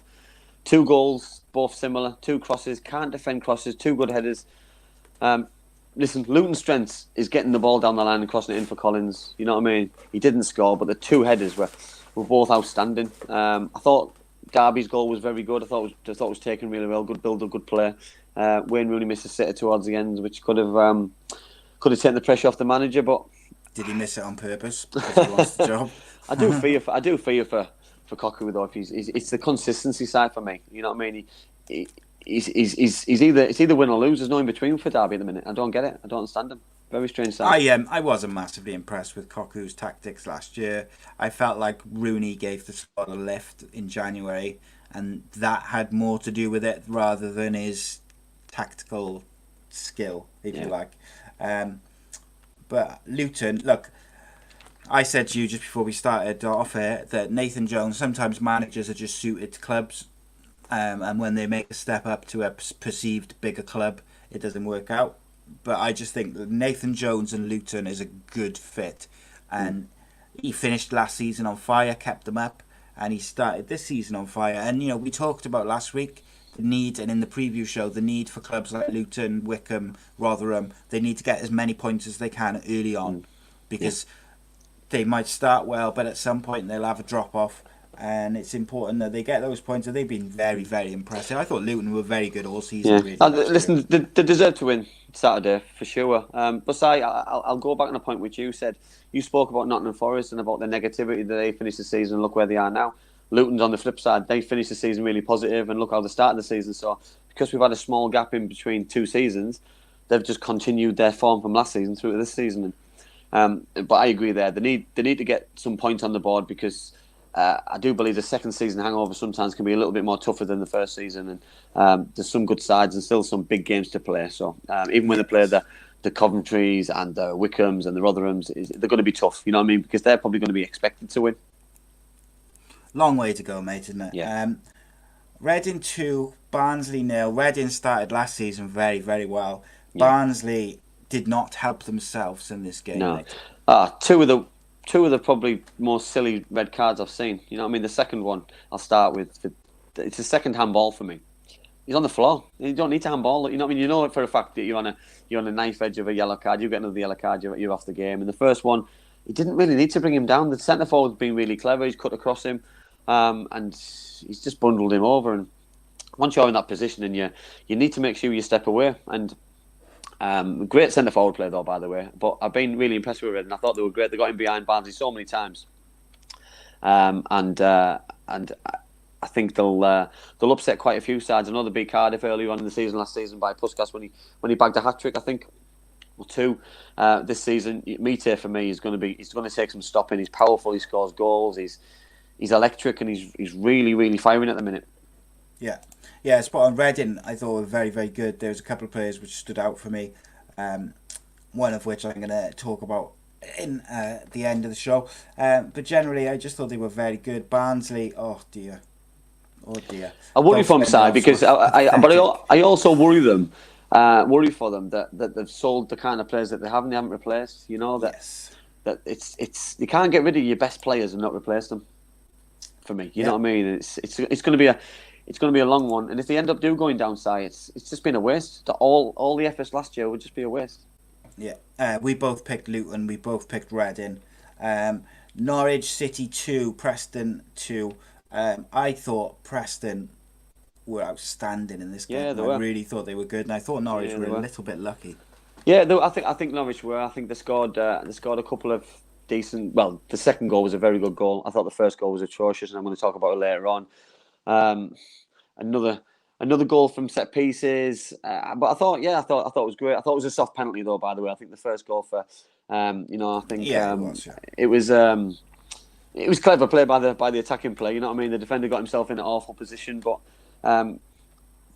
2 goals, both similar. 2 crosses, can't defend crosses. 2 good headers. Listen, Luton's strength is getting the ball down the line and crossing it in for Collins. You know what I mean? He didn't score, but the 2 headers were both outstanding. I thought Derby's goal was very good. I thought it was taken really well. Good build, good play. Wayne Rooney missed a sitter towards the end, which could have taken the pressure off the manager. But did he miss it on purpose because he lost the job? I do fear for Koku though. If it's the consistency side for me. You know what I mean? He's either win or lose. There's no in between for Derby at the minute. I don't get it. I don't understand him. Very strange side. I wasn't massively impressed with Koku's tactics last year. I felt like Rooney gave the squad a lift in January, and that had more to do with it rather than his tactical skill, if you like. But Luton, look, I said to you just before we started off here that Nathan Jones, sometimes managers are just suited to clubs, and when they make a step up to a perceived bigger club, it doesn't work out. But I just think that Nathan Jones and Luton is a good fit, and he finished last season on fire, kept them up, and he started this season on fire. And you know, we talked about last week the need, and in the preview show, the need for clubs like Luton, Wickham, Rotherham, they need to get as many points as they can early on, because they might start well, but at some point they'll have a drop off. And it's important that they get those points. And they've been very, very impressive. I thought Luton were very good all season. Yeah. Really, listen, they deserve to win Saturday for sure. But I'll go back on a point which you said. You spoke about Nottingham Forest and about the negativity that they finished the season. And look where they are now. Luton's on the flip side. They finished the season really positive, and look how they started the season. So because we've had a small gap in between 2 seasons, they've just continued their form from last season through to this season. But I agree there. They need to get some points on the board, because I do believe the second season hangover sometimes can be a little bit more tougher than the first season, and there's some good sides and still some big games to play. So even when they play the Coventrys and the Wickhams and the Rotherhams, they're going to be tough. You know what I mean? Because they're probably going to be expected to win. Long way to go, mate, isn't it? Yeah. Reading 2, Barnsley 0. Reading started last season very, very well. Yeah. Barnsley did not help themselves in this game. No. Mate. Two of the probably most silly red cards I've seen. You know what I mean? The second one I'll start with. It's a second handball for me. He's on the floor. You don't need to handball. You know what I mean? You know it for a fact that you're on a knife edge of a yellow card. You get another yellow card, you're off the game. And the first one, he didn't really need to bring him down. The centre forward's been really clever. He's cut across him, and he's just bundled him over. And once you're in that position, and you need to make sure you step away. And great centre forward play though, by the way. But I've been really impressed with Reading. I thought they were great. They got him behind Barnsley so many times, and I think they'll upset quite a few sides. I know they beat Cardiff earlier on in the season last season by Puskas when he bagged a hat trick, I think, or 2. This season, Mite for me he's going to take some stopping. He's powerful. He scores goals. He's electric, and he's really, really firing at the minute. Yeah, spot on. Reading, I thought were very, very good. There was a couple of players which stood out for me. One of which I'm going to talk about in the end of the show. But generally, I just thought they were very good. Barnsley, oh dear. I worry for them, side, because I also worry them. Worry for them that they've sold the kind of players that they haven't replaced. You know that it's you can't get rid of your best players and not replace them. For me, you know what I mean. It's going to be a long one, and if they end up going down side, it's just been a waste. All the efforts last year would just be a waste. Yeah, we both picked Luton. We both picked Reading. Norwich City 2, Preston 2. I thought Preston were outstanding in this game. Yeah, they were. I really thought they were good, and I thought Norwich were a little bit lucky. Yeah, I think Norwich were. I think they scored a couple of decent. Well, the second goal was a very good goal. I thought the first goal was atrocious, and I'm going to talk about it later on. Another goal from set pieces, but I thought it was great. I thought it was a soft penalty though. By the way, I think the first goal for, I think it was clever play by the attacking play. You know what I mean? The defender got himself in an awful position, but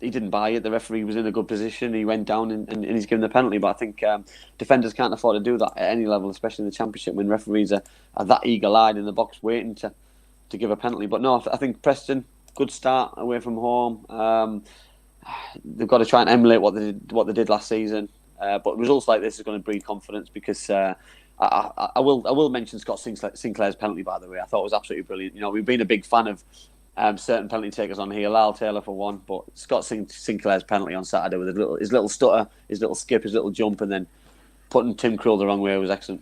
he didn't buy it. The referee was in a good position. He went down and he's given the penalty. But I think defenders can't afford to do that at any level, especially in the Championship, when referees are that eagle-eyed in the box waiting to give a penalty. But no, I think Preston, good start away from home. They've got to try and emulate what they did last season. But results like this is going to breed confidence, because I will mention Scott Sinclair's penalty, by the way. I thought it was absolutely brilliant. You know, we've been a big fan of certain penalty takers on here, Lyle Taylor for one, but Scott Sinclair's penalty on Saturday with his little stutter, his little skip, his little jump, and then putting Tim Krul the wrong way was excellent.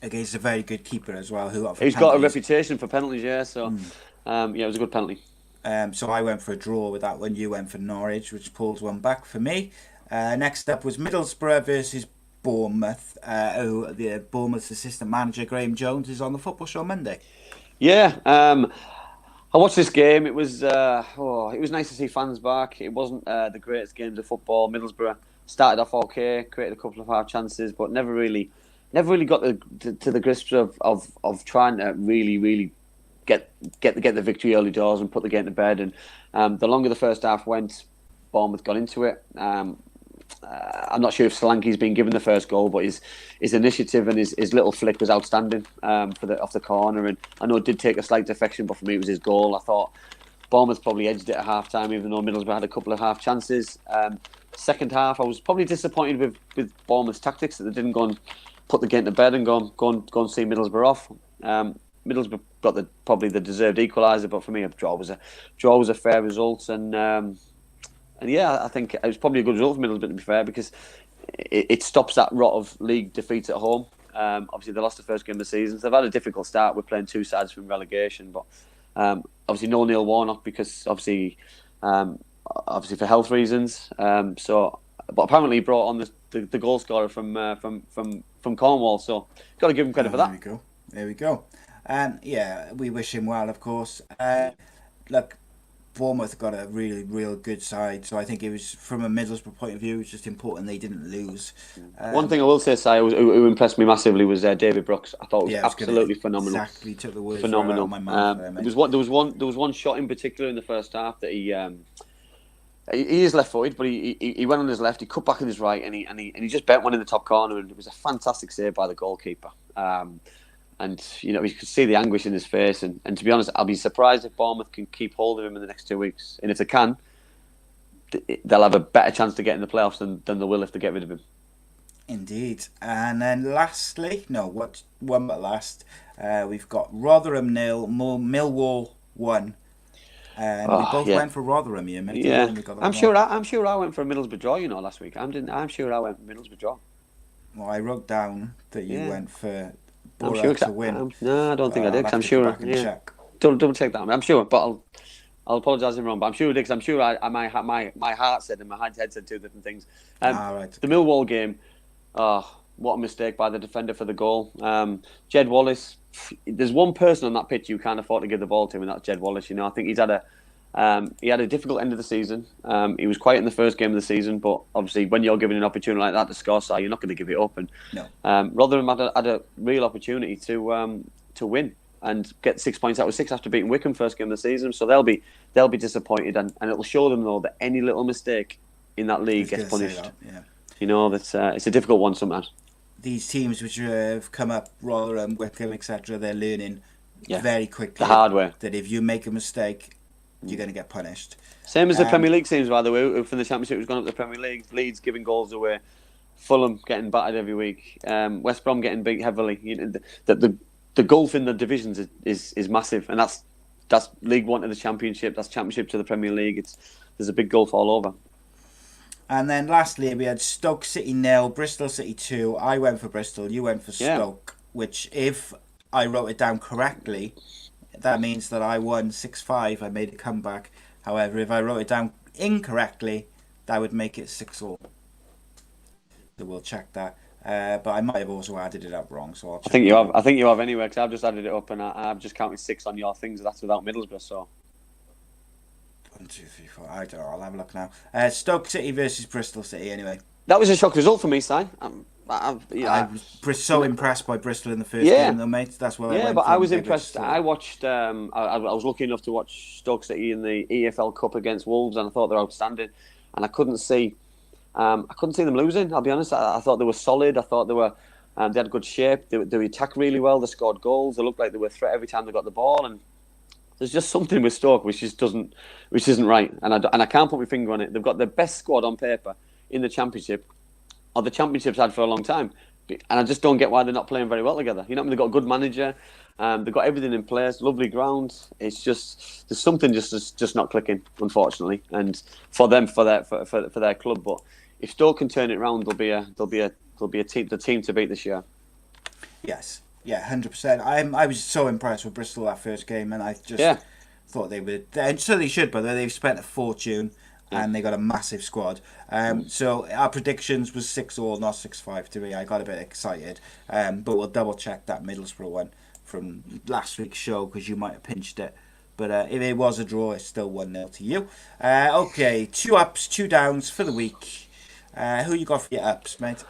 Against a very good keeper as well, he's got a reputation for penalties, yeah. So yeah, it was a good penalty. So I went for a draw with that one. You went for Norwich, which pulls one back for me. Next up was Middlesbrough versus Bournemouth. The Bournemouth's assistant manager Graham Jones is on the football show Monday. Yeah, I watched this game. It was nice to see fans back. It wasn't the greatest games of football. Middlesbrough started off okay, created a couple of half chances, but never really got to the grips of trying to really get the victory early doors and put the game to bed. And the longer the first half went, Bournemouth got into it. I'm not sure if Solanke's been given the first goal, but his initiative and his little flick was outstanding off the corner. And I know it did take a slight defection, but for me it was his goal. I thought Bournemouth probably edged it at half time, even though Middlesbrough had a couple of half chances. Second half, I was probably disappointed with Bournemouth's tactics, that they didn't go and put the game to bed and go and see Middlesbrough off. Middlesbrough got probably the deserved equaliser, but for me a draw was a fair result. And yeah, I think it was probably a good result for Middlesbrough, to be fair, because it stops that rot of league defeats at home. Obviously, they lost the first game of the season. So they've had a difficult start. We're playing two sides from relegation, but obviously no Neil Warnock, because obviously for health reasons. But apparently he brought on the goal scorer from Cornwall. So got to give him credit for that. There we go. Yeah, we wish him well, of course. Look, Bournemouth got a really, real good side, so I think it was, from a Middlesbrough point of view, it's just important they didn't lose. One thing I will say, Si, who impressed me massively was David Brooks. I thought it was absolutely phenomenal. Exactly, took the words phenomenal. Out of my mouth there was one shot in particular in the first half that he is left-footed, but he went on his left, he cut back on his right, and he just bent one in the top corner, and it was a fantastic save by the goalkeeper. And, you know, you could see the anguish in his face. And to be honest, I'll be surprised if Bournemouth can keep hold of him in the next 2 weeks. And if they can, they'll have a better chance to get in the playoffs than they will if they get rid of him. Indeed. And then lastly, we've got Rotherham 0, Millwall 1. And we both went for Rotherham here, mate. Yeah, I'm sure I went for a Middlesbrough draw, you know, last week. I'm sure I went for Middlesbrough draw. Well, I wrote down that you went for Boro to win. No, I don't think I did, because I'm sure. Yeah. Double check that. I'm sure, but I'll apologise if I'm wrong. But I'm sure I did, because I'm sure my heart said and my head said two different things. Right. The Millwall game, what a mistake by the defender for the goal. Jed Wallace, there's one person on that pitch you can't afford to give the ball to, and that's Jed Wallace. You know, I think he had a difficult end of the season. He was quiet in the first game of the season, but obviously when you're given an opportunity like that to score, you're not going to give it up. And Rotherham had a real opportunity to win and get 6 points out of 6 after beating Wycombe first game of the season. So they'll be disappointed, and it'll show them though that any little mistake in that league gets punished. You know, that's it's a difficult one sometimes. These teams which have come up, Rotherham, Wycombe, etc., they're learning very quickly the hard way that if you make a mistake, you're going to get punished. Same as the Premier League teams, by the way, from the Championship who's gone up to the Premier League. Leeds giving goals away, Fulham getting battered every week, West Brom getting beat heavily. You know, the gulf in the divisions is massive, and that's League One to the Championship, that's Championship to the Premier League. There's a big gulf all over. And then lastly, we had Stoke City 0, Bristol City 2. I went for Bristol, you went for Stoke, which, if I wrote it down correctly, that means that I won 6-5. I made a comeback. However, if I wrote it down incorrectly, that would make it 6-all. So we'll check that. But I might have also added it up wrong. So I'll check. I think you have anyway, because I've just added it up and I've just counted 6 on your things. That's without Middlesbrough. So 1, 2, 3, 4. I don't know. I'll have a look now. Stoke City versus Bristol City. Anyway, that was a shock result for me, Si. I was so impressed by Bristol in the first game, though, mate. That's what. I was impressed. I watched. I was lucky enough to watch Stoke City in the EFL Cup against Wolves, and I thought they're outstanding. and I couldn't see them losing. I'll be honest. I thought they were solid. I thought they had good shape. They attacked really well. They scored goals. They looked like they were a threat every time they got the ball. And there's just something with Stoke which isn't right. And I can't put my finger on it. They've got the best squad on paper in the Championship, or the Championship's had for a long time. And I just don't get why they're not playing very well together. You know what I mean? They've got a good manager. They've got everything in place. Lovely ground. It's just there's something just not clicking, unfortunately. And for them, for their club. But if Stoke can turn it around, they'll be a team to beat this year. Yes, yeah, 100%. I was so impressed with Bristol that first game, and I just thought they would. And so they should, but they've spent a fortune. And they got a massive squad. So our predictions was 6-6, not 6-5 to me. I got a bit excited. But we'll double check that Middlesbrough one from last week's show because you might have pinched it. But if it was a draw, it's still 1-0 to you. Okay, 2 ups, 2 downs for the week. Who you got for your ups, mate?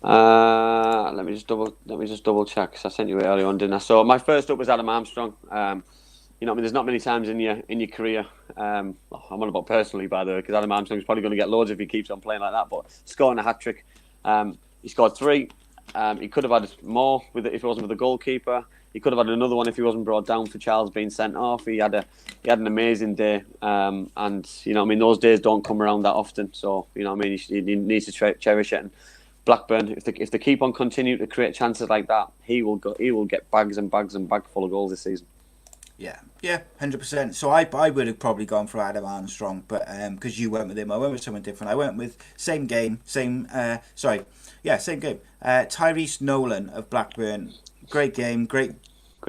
Let me just double check because I sent you it earlier on, didn't I? So my first up was Adam Armstrong. You know what I mean? There's not many times in your career. I'm on about personally, by the way, because Adam Armstrong's probably going to get loads if he keeps on playing like that. But scoring a hat trick, he scored 3. He could have had more with it if it wasn't for the goalkeeper. He could have had another one if he wasn't brought down for Charles being sent off. He had an amazing day, and you know what I mean. Those days don't come around that often. So you know what I mean. He needs to cherish it. And Blackburn, if they keep on continuing to create chances like that, he will get bags and bags and bags full of goals this season. Yeah, 100%. So I would have probably gone for Adam Armstrong, but because you went with him, I went with someone different. I went with same game. Tyrese Nolan of Blackburn. Great game, great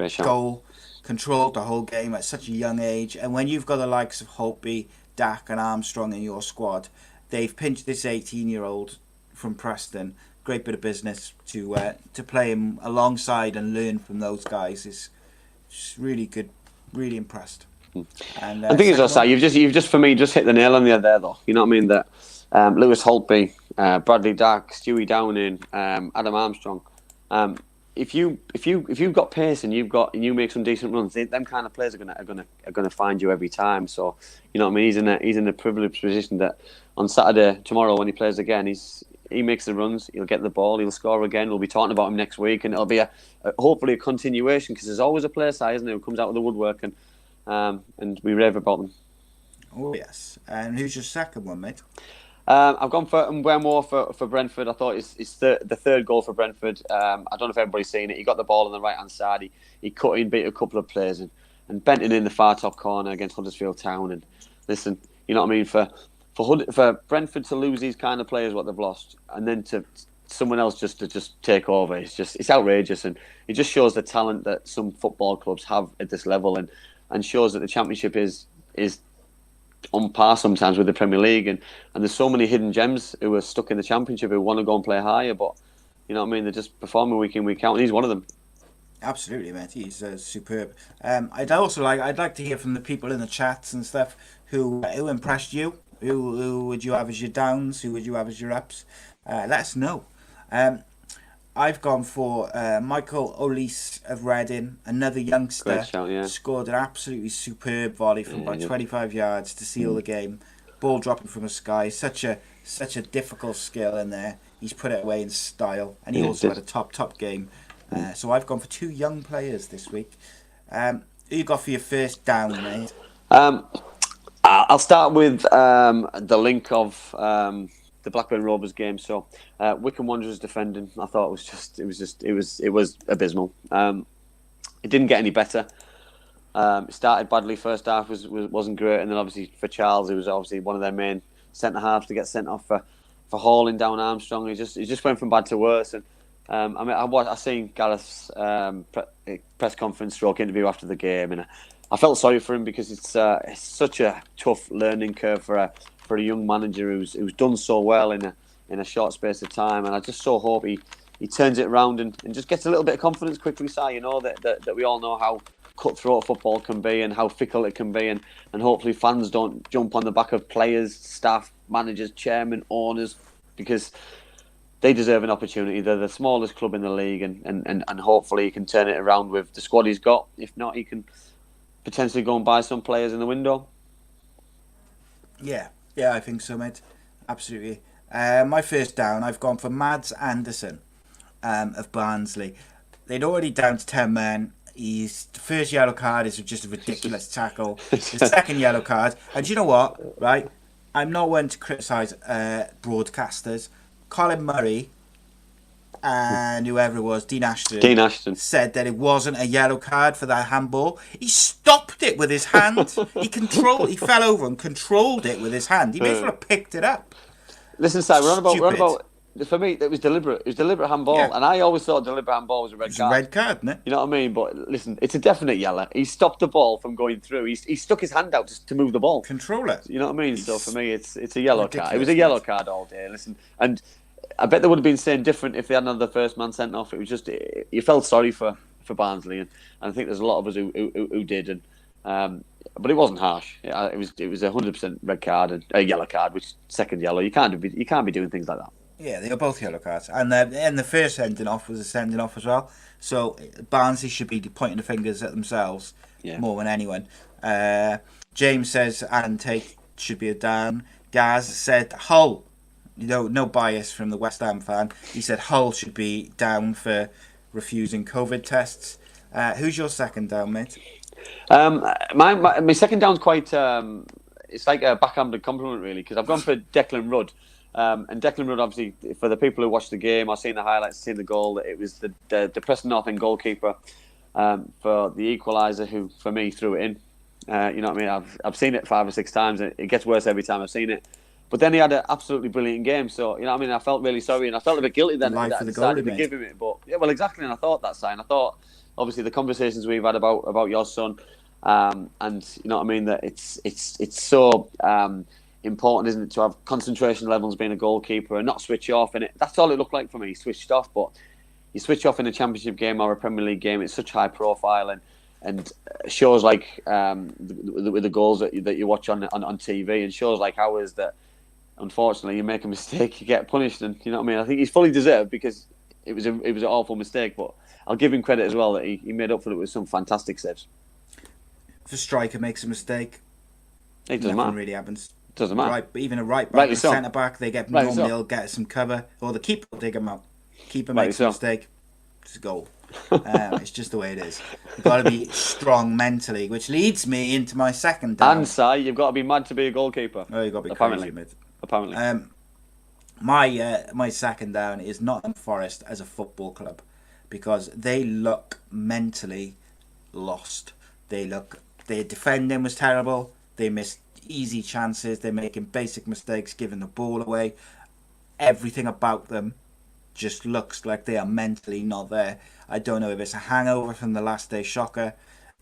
shot. Goal, controlled the whole game at such a young age. And when you've got the likes of Holtby, Dak and Armstrong in your squad, they've pinched this 18-year-old from Preston. Great bit of business to play him alongside and learn from those guys is just really good. Really impressed. And the thing is, also, you've just for me just hit the nail on the head there, though. You know what I mean? That Lewis Holtby, Bradley Dack, Stewie Downing, Adam Armstrong. If you've got pace and you make some decent runs, them kind of players are gonna find you every time. So you know what I mean? He's in a privileged position that on Saturday tomorrow when he plays again, he makes the runs, he'll get the ball, he'll score again. We'll be talking about him next week, and it'll be hopefully a continuation because there's always a player, isn't there, who comes out of the woodwork and we rave about them. Oh yes, and who's your second one, mate? I've gone for Mbeumo for Brentford. I thought it's the third goal for Brentford. I don't know if everybody's seen it. He got the ball on the right hand side. He cut in, beat a couple of players and bent it in the far top corner against Huddersfield Town. And listen, you know what I mean? For Brentford to lose these kind of players, what they've lost, and then to someone else just to take over, it's outrageous, and it just shows the talent that some football clubs have at this level, and shows that the Championship is on par sometimes with the Premier League, and there's so many hidden gems who are stuck in the Championship who want to go and play higher, but you know what I mean, they're just performing week in, week out, and he's one of them. Absolutely, mate. He's superb. I'd like to hear from the people in the chats and stuff who impressed you. Who would you have as your downs? Who would you have as your ups? Let us know. I've gone for Michael Olise of Reading, another youngster. Great shout, yeah. Scored an absolutely superb volley from about 25 yards to seal the game. Ball dropping from the sky. Such a difficult skill in there. He's put it away in style, and he also had a top game. So I've gone for 2 young players this week. Who you got for your first down, mate? I'll start with the link of the Blackburn Rovers game. So Wycombe Wanderers defending, I thought it was abysmal. It didn't get any better. It started badly. First half wasn't great, and then obviously for Charles, it was obviously one of their main centre halves to get sent off for hauling down Armstrong. He just went from bad to worse. And I seen Gareth's press conference stroke interview after the game, and I felt sorry for him because it's such a tough learning curve for a young manager who's done so well in a short space of time, and I just so hope he turns it around and just gets a little bit of confidence quickly. Si, you know that we all know how cutthroat football can be and how fickle it can be, and hopefully fans don't jump on the back of players, staff, managers, chairmen, owners, because they deserve an opportunity. They're the smallest club in the league, and hopefully he can turn it around with the squad he's got. If not, he can potentially go and buy some players in the window. Yeah, I think so, mate. Absolutely. My first down, I've gone for Mads Anderson of Barnsley. They'd already down to 10 men. The first yellow card is just a ridiculous tackle. The second yellow card, and you know what, right? I'm not one to criticise broadcasters. Colin Murray and whoever it was, Dean Ashton, said that it wasn't a yellow card for that handball. He stopped it with his hand. He fell over and controlled it with his hand. He may as well have picked it up. Listen, Si, we're on about. For me, it was deliberate. It was deliberate handball, and I always thought deliberate handball was a red card. It's a red card, isn't it? You know what I mean? But listen, it's a definite yellow. He stopped the ball from going through. He stuck his hand out to move the ball. Control it. You know what I mean? So for me, it's a yellow card. It was a yellow card all day. Listen, and I bet they would have been saying different if they hadn't had the first man sent off. It was just you felt sorry for Barnsley, and I think there's a lot of us who did. And but it wasn't harsh. It was 100% red card and a yellow card, which second yellow. You can't be doing things like that. Yeah, they were both yellow cards, and the first sending off was a sending off as well. So Barnsley should be pointing the fingers at themselves more than anyone. James says Alan Tate should be a down. Gaz said Hull. No bias from the West Ham fan. He said Hull should be down for refusing COVID tests. Who's your second down, mate? My second down's quite. It's like a backhanded compliment, really, because I've gone for Declan Rudd. And Declan Rudd, obviously, for the people who watched the game, I've seen the highlights, seen the goal. It was the Preston North End goalkeeper for the equaliser who, for me, threw it in. You know what I mean? I've seen it 5 or 6 times, and it gets worse every time I've seen it. But then he had an absolutely brilliant game, so you know what I mean. I felt really sorry, and I felt a bit guilty then that I decided to give him it. But yeah, well, exactly, and I thought that sign. I thought, obviously, the conversations we've had about your son, and you know what I mean, that it's so important, isn't it, to have concentration levels being a goalkeeper and not switch off. And that's all it looked like for me. He switched off, but you switch off in a Championship game or a Premier League game. It's such high profile, and shows like with the goals that you watch on TV, and shows like ours that. Unfortunately, you make a mistake, you get punished, and you know what I mean. I think he's fully deserved because it was an awful mistake. But I'll give him credit as well that he made up for it with some fantastic saves. If a striker makes a mistake, it doesn't nothing matter. really happens. Doesn't matter. Right, but even a right back, a centre back, they get normally so. they'll get some cover, or the keeper will dig them out. Keeper Rightly makes a mistake, it's a goal. It's just the way it is. You've got to be strong mentally, which leads me into my second down. And Si, you've got to be mad to be a goalkeeper. Oh, you've got to be apparently. crazy, mate. Apparently. My second down is Nottingham Forest as a football club, because they look mentally lost. Their defending was terrible. They missed easy chances. They're making basic mistakes, giving the ball away. Everything about them just looks like they are mentally not there. I don't know if it's a hangover from the last day shocker,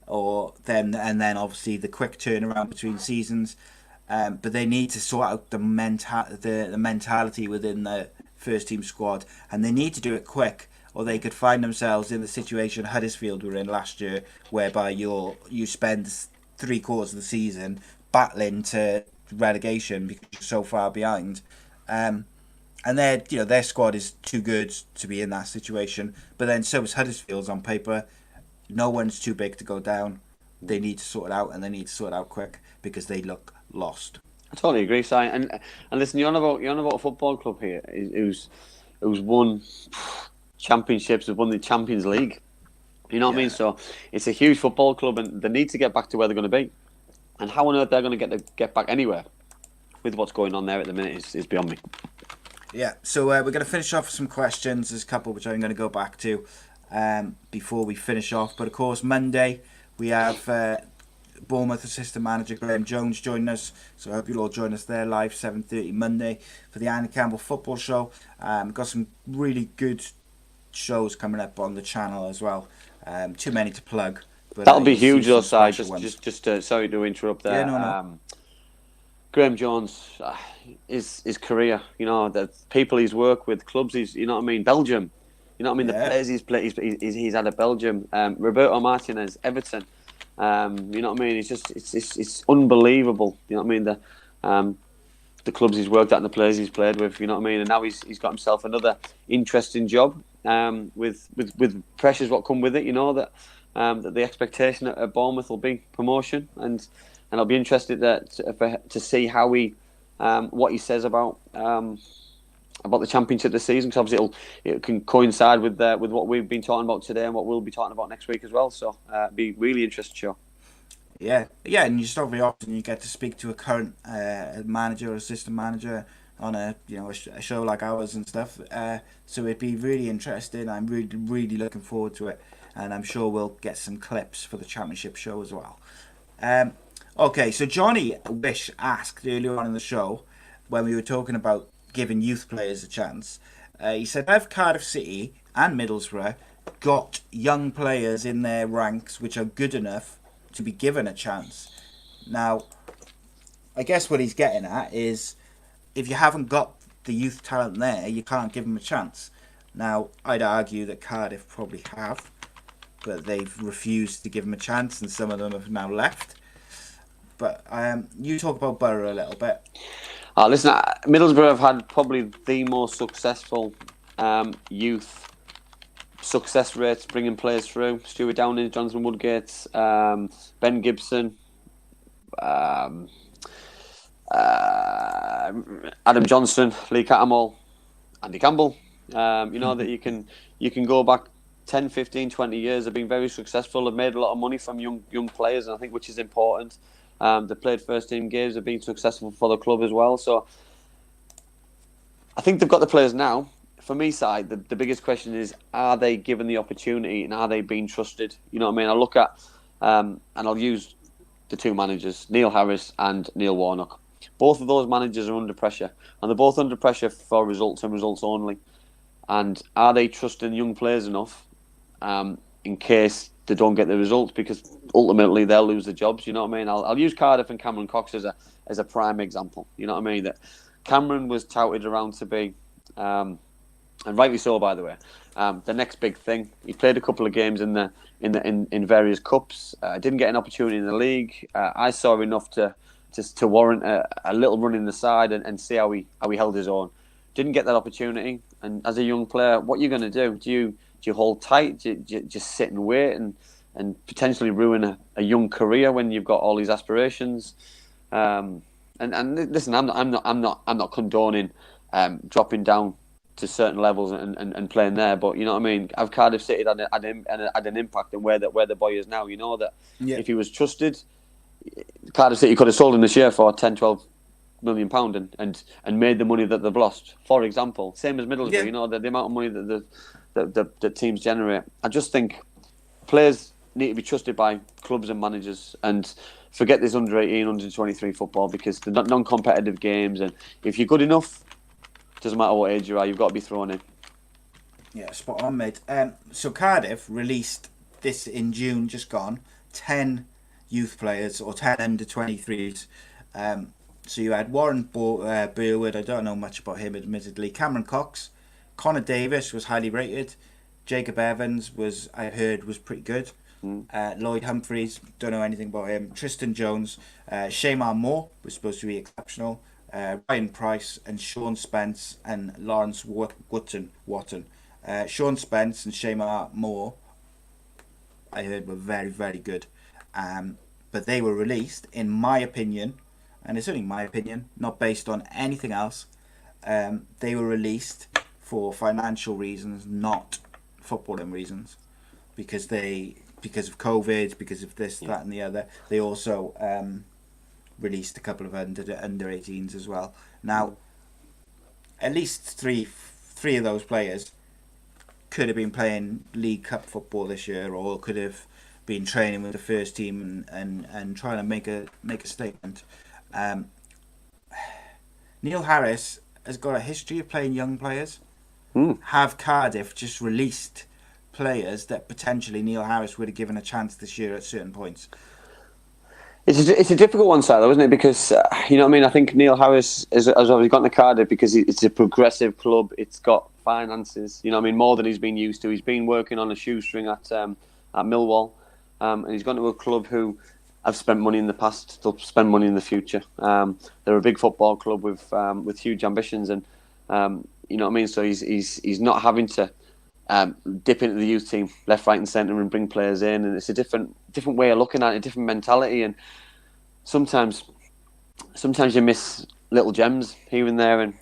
or then obviously the quick turnaround between seasons. But they need to sort out the mentality within the first team squad, and they need to do it quick, or they could find themselves in the situation Huddersfield were in last year, whereby you spend 3/4 of the season battling to relegation because you're so far behind. And their squad is too good to be in that situation. But then so is Huddersfield's on paper. No one's too big to go down. They need to sort it out, and they need to sort it out quick because they look lost. I totally agree, Si. And listen, you're on about a football club here who's won championships, who's won the Champions League. You know what I mean? So it's a huge football club, and they need to get back to where they're going to be. And how on earth they're going to get back anywhere with what's going on there at the minute is beyond me. Yeah, so we're going to finish off with some questions. There's a couple which I'm going to go back to before we finish off. But of course, Monday we have Bournemouth assistant manager Graham Jones joining us. So I hope you'll all join us there live 7:30 Monday for the Andy Campbell Football Show. Got some really good shows coming up on the channel as well. Too many to plug. But that'll be huge, though, Si. Just sorry to interrupt there. Yeah, no. Graham Jones, his career, you know, the people he's worked with, clubs he's, you know what I mean, Belgium, you know what I mean, the players he's played, he's had at Belgium, Roberto Martinez, Everton, you know what I mean, it's unbelievable, you know what I mean, the clubs he's worked at and the players he's played with, you know what I mean, and now he's got himself another interesting job, with pressures what come with it, you know, that the expectation at Bournemouth will be promotion, and I'll be interested to see how he what he says about the championship this season, because obviously it can coincide with what we've been talking about today and what we'll be talking about next week as well. So be really interesting show. Yeah, and you not very often you get to speak to a current manager or assistant manager on a show like ours and stuff. So it'd be really interesting. I'm really looking forward to it, and I'm sure we'll get some clips for the championship show as well. Okay, so Johnny Wish asked earlier on in the show when we were talking about giving youth players a chance. He said, have Cardiff City and Middlesbrough got young players in their ranks which are good enough to be given a chance? Now, I guess what he's getting at is if you haven't got the youth talent there, you can't give them a chance. Now, I'd argue that Cardiff probably have, but they've refused to give them a chance, and some of them have now left. But you talk about Boro a little bit. Listen, Middlesbrough have had probably the most successful youth success rates bringing players through. Stuart Downing, Jonathan Woodgate, Ben Gibson, Adam Johnson, Lee Cattermole, Andy Campbell. That you can go back 10, 15, 20 years. They've been very successful. They've made a lot of money from young players, and I think which is important. They played first team games. They've been successful for the club as well. So I think they've got the players now. For me, side, the biggest question is, are they given the opportunity and are they being trusted? You know what I mean? I look at, and I'll use the two managers, Neil Harris and Neil Warnock. Both of those managers are under pressure, and they're both under pressure for results and results only. And are they trusting young players enough in case they don't get the results? Because ultimately they'll lose their jobs. You know what I mean? I'll use Cardiff and Cameron Cox as a prime example. You know what I mean? That Cameron was touted around to be, and rightly so, by the way, the next big thing. He played a couple of games in various cups. Didn't get an opportunity in the league. I saw enough to warrant a little run in the side and see how he held his own. Didn't get that opportunity. And as a young player, what are you going to do? Do you hold tight? Do you just sit and wait and potentially ruin a young career when you've got all these aspirations? And listen, I'm not condoning dropping down to certain levels and playing there, but you know what I mean. Have Cardiff City had an impact on where the boy is now? You know that if he was trusted, Cardiff City could have sold him this year for 10, 12 million pound and made the money that they've lost. For example, same as Middlesbrough. You know the amount of money that the teams generate. I just think players need to be trusted by clubs and managers, and forget this under 18, under 23 football, because they're not non-competitive games, and if you're good enough, doesn't matter what age you are, you've got to be thrown in. Yeah, spot on, mate. So Cardiff released this in June, just gone, 10 youth players, or 10 under 23s. So you had Warren Burwood, I don't know much about him admittedly, Cameron Cox, Connor Davis was highly rated, Jacob Evans I heard was pretty good, Lloyd Humphreys, don't know anything about him, Tristan Jones, Shaymar Moore was supposed to be exceptional, Ryan Price and Sean Spence and Lawrence Wotton. Sean Spence and Shaymar Moore I heard were very, very good, but they were released, in my opinion, and it's only my opinion, not based on anything else, they were released for financial reasons, not footballing reasons, because of COVID, because of this, that and the other. They also released a couple of under 18s as well. Now, at least three of those players could have been playing League Cup football this year, or could have been training with the first team and trying to make a statement. Neil Harris has got a history of playing young players. Have Cardiff just released players that potentially Neil Harris would have given a chance this year at certain points? It's a difficult one, though, isn't it? Because you know what I mean. I think Neil Harris has obviously gotten to Cardiff because it's a progressive club. It's got finances, you know what I mean, more than he's been used to. He's been working on a shoestring at Millwall, and he's gone to a club who have spent money in the past. They'll spend money in the future. They're a big football club with huge ambitions, and you know what I mean. So he's not having to dip into the youth team left, right, and centre and bring players in, and it's a different way of looking at it, a different mentality, and sometimes you miss little gems here and there, and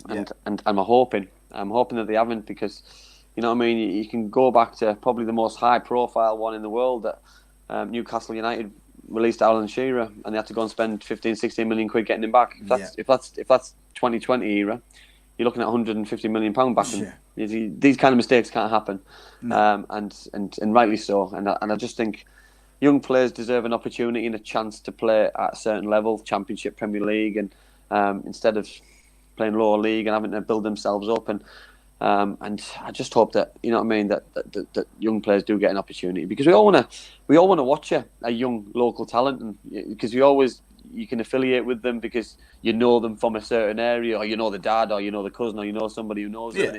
I'm hoping that they haven't, because you know what I mean. You can go back to probably the most high-profile one in the world, that Newcastle United released Alan Shearer, and they had to go and spend 15-16 million quid getting him back. If that's 2020 era, you're looking at 150 million pound back. And these kind of mistakes can't happen, and rightly so. And I just think young players deserve an opportunity and a chance to play at a certain level, Championship, Premier League, and instead of playing lower league and having to build themselves up. And I just hope that, you know what I mean, that young players do get an opportunity, because we all want to watch a young local talent, and because you can affiliate with them because you know them from a certain area, or you know the dad, or you know the cousin, or you know somebody who knows them,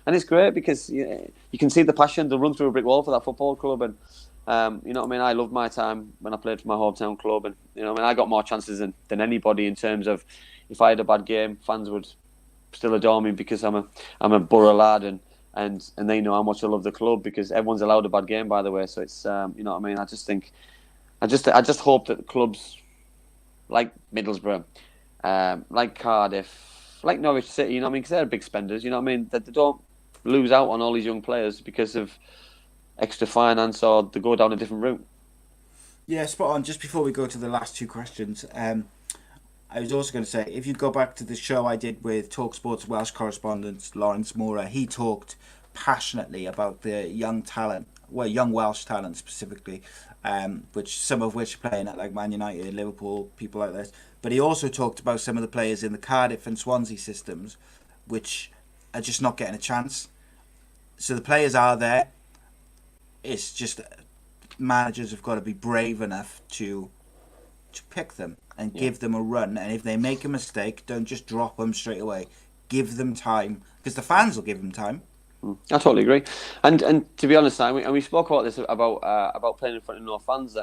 and it's great because you can see the passion. They'll run through a brick wall for that football club, and you know what I mean. I loved my time when I played for my hometown club, and you know what I mean, I got more chances than anybody in terms of, if I had a bad game, fans would still adore me because I'm a Boro lad, and they know how much I love the club, because everyone's allowed a bad game, by the way. So it's you know what I mean. I just hope that clubs like Middlesbrough, like Cardiff, like Norwich City, you know what I mean, because they're big spenders, you know what I mean, that they don't lose out on all these young players because of extra finance, or they go down a different route. Yeah, spot on. Just before we go to the last two questions, I was also going to say, if you go back to the show I did with TalkSport's Welsh correspondent Lawrence Mora, he talked passionately about the young Welsh talent specifically, which some of which are playing at like Man United, Liverpool, people like this. But he also talked about some of the players in the Cardiff and Swansea systems, which are just not getting a chance. So the players are there. It's just managers have got to be brave enough to pick them and give them a run. And if they make a mistake, don't just drop them straight away. Give them time, because the fans will give them time. I totally agree. And to be honest, and we spoke about this about playing in front of no fans,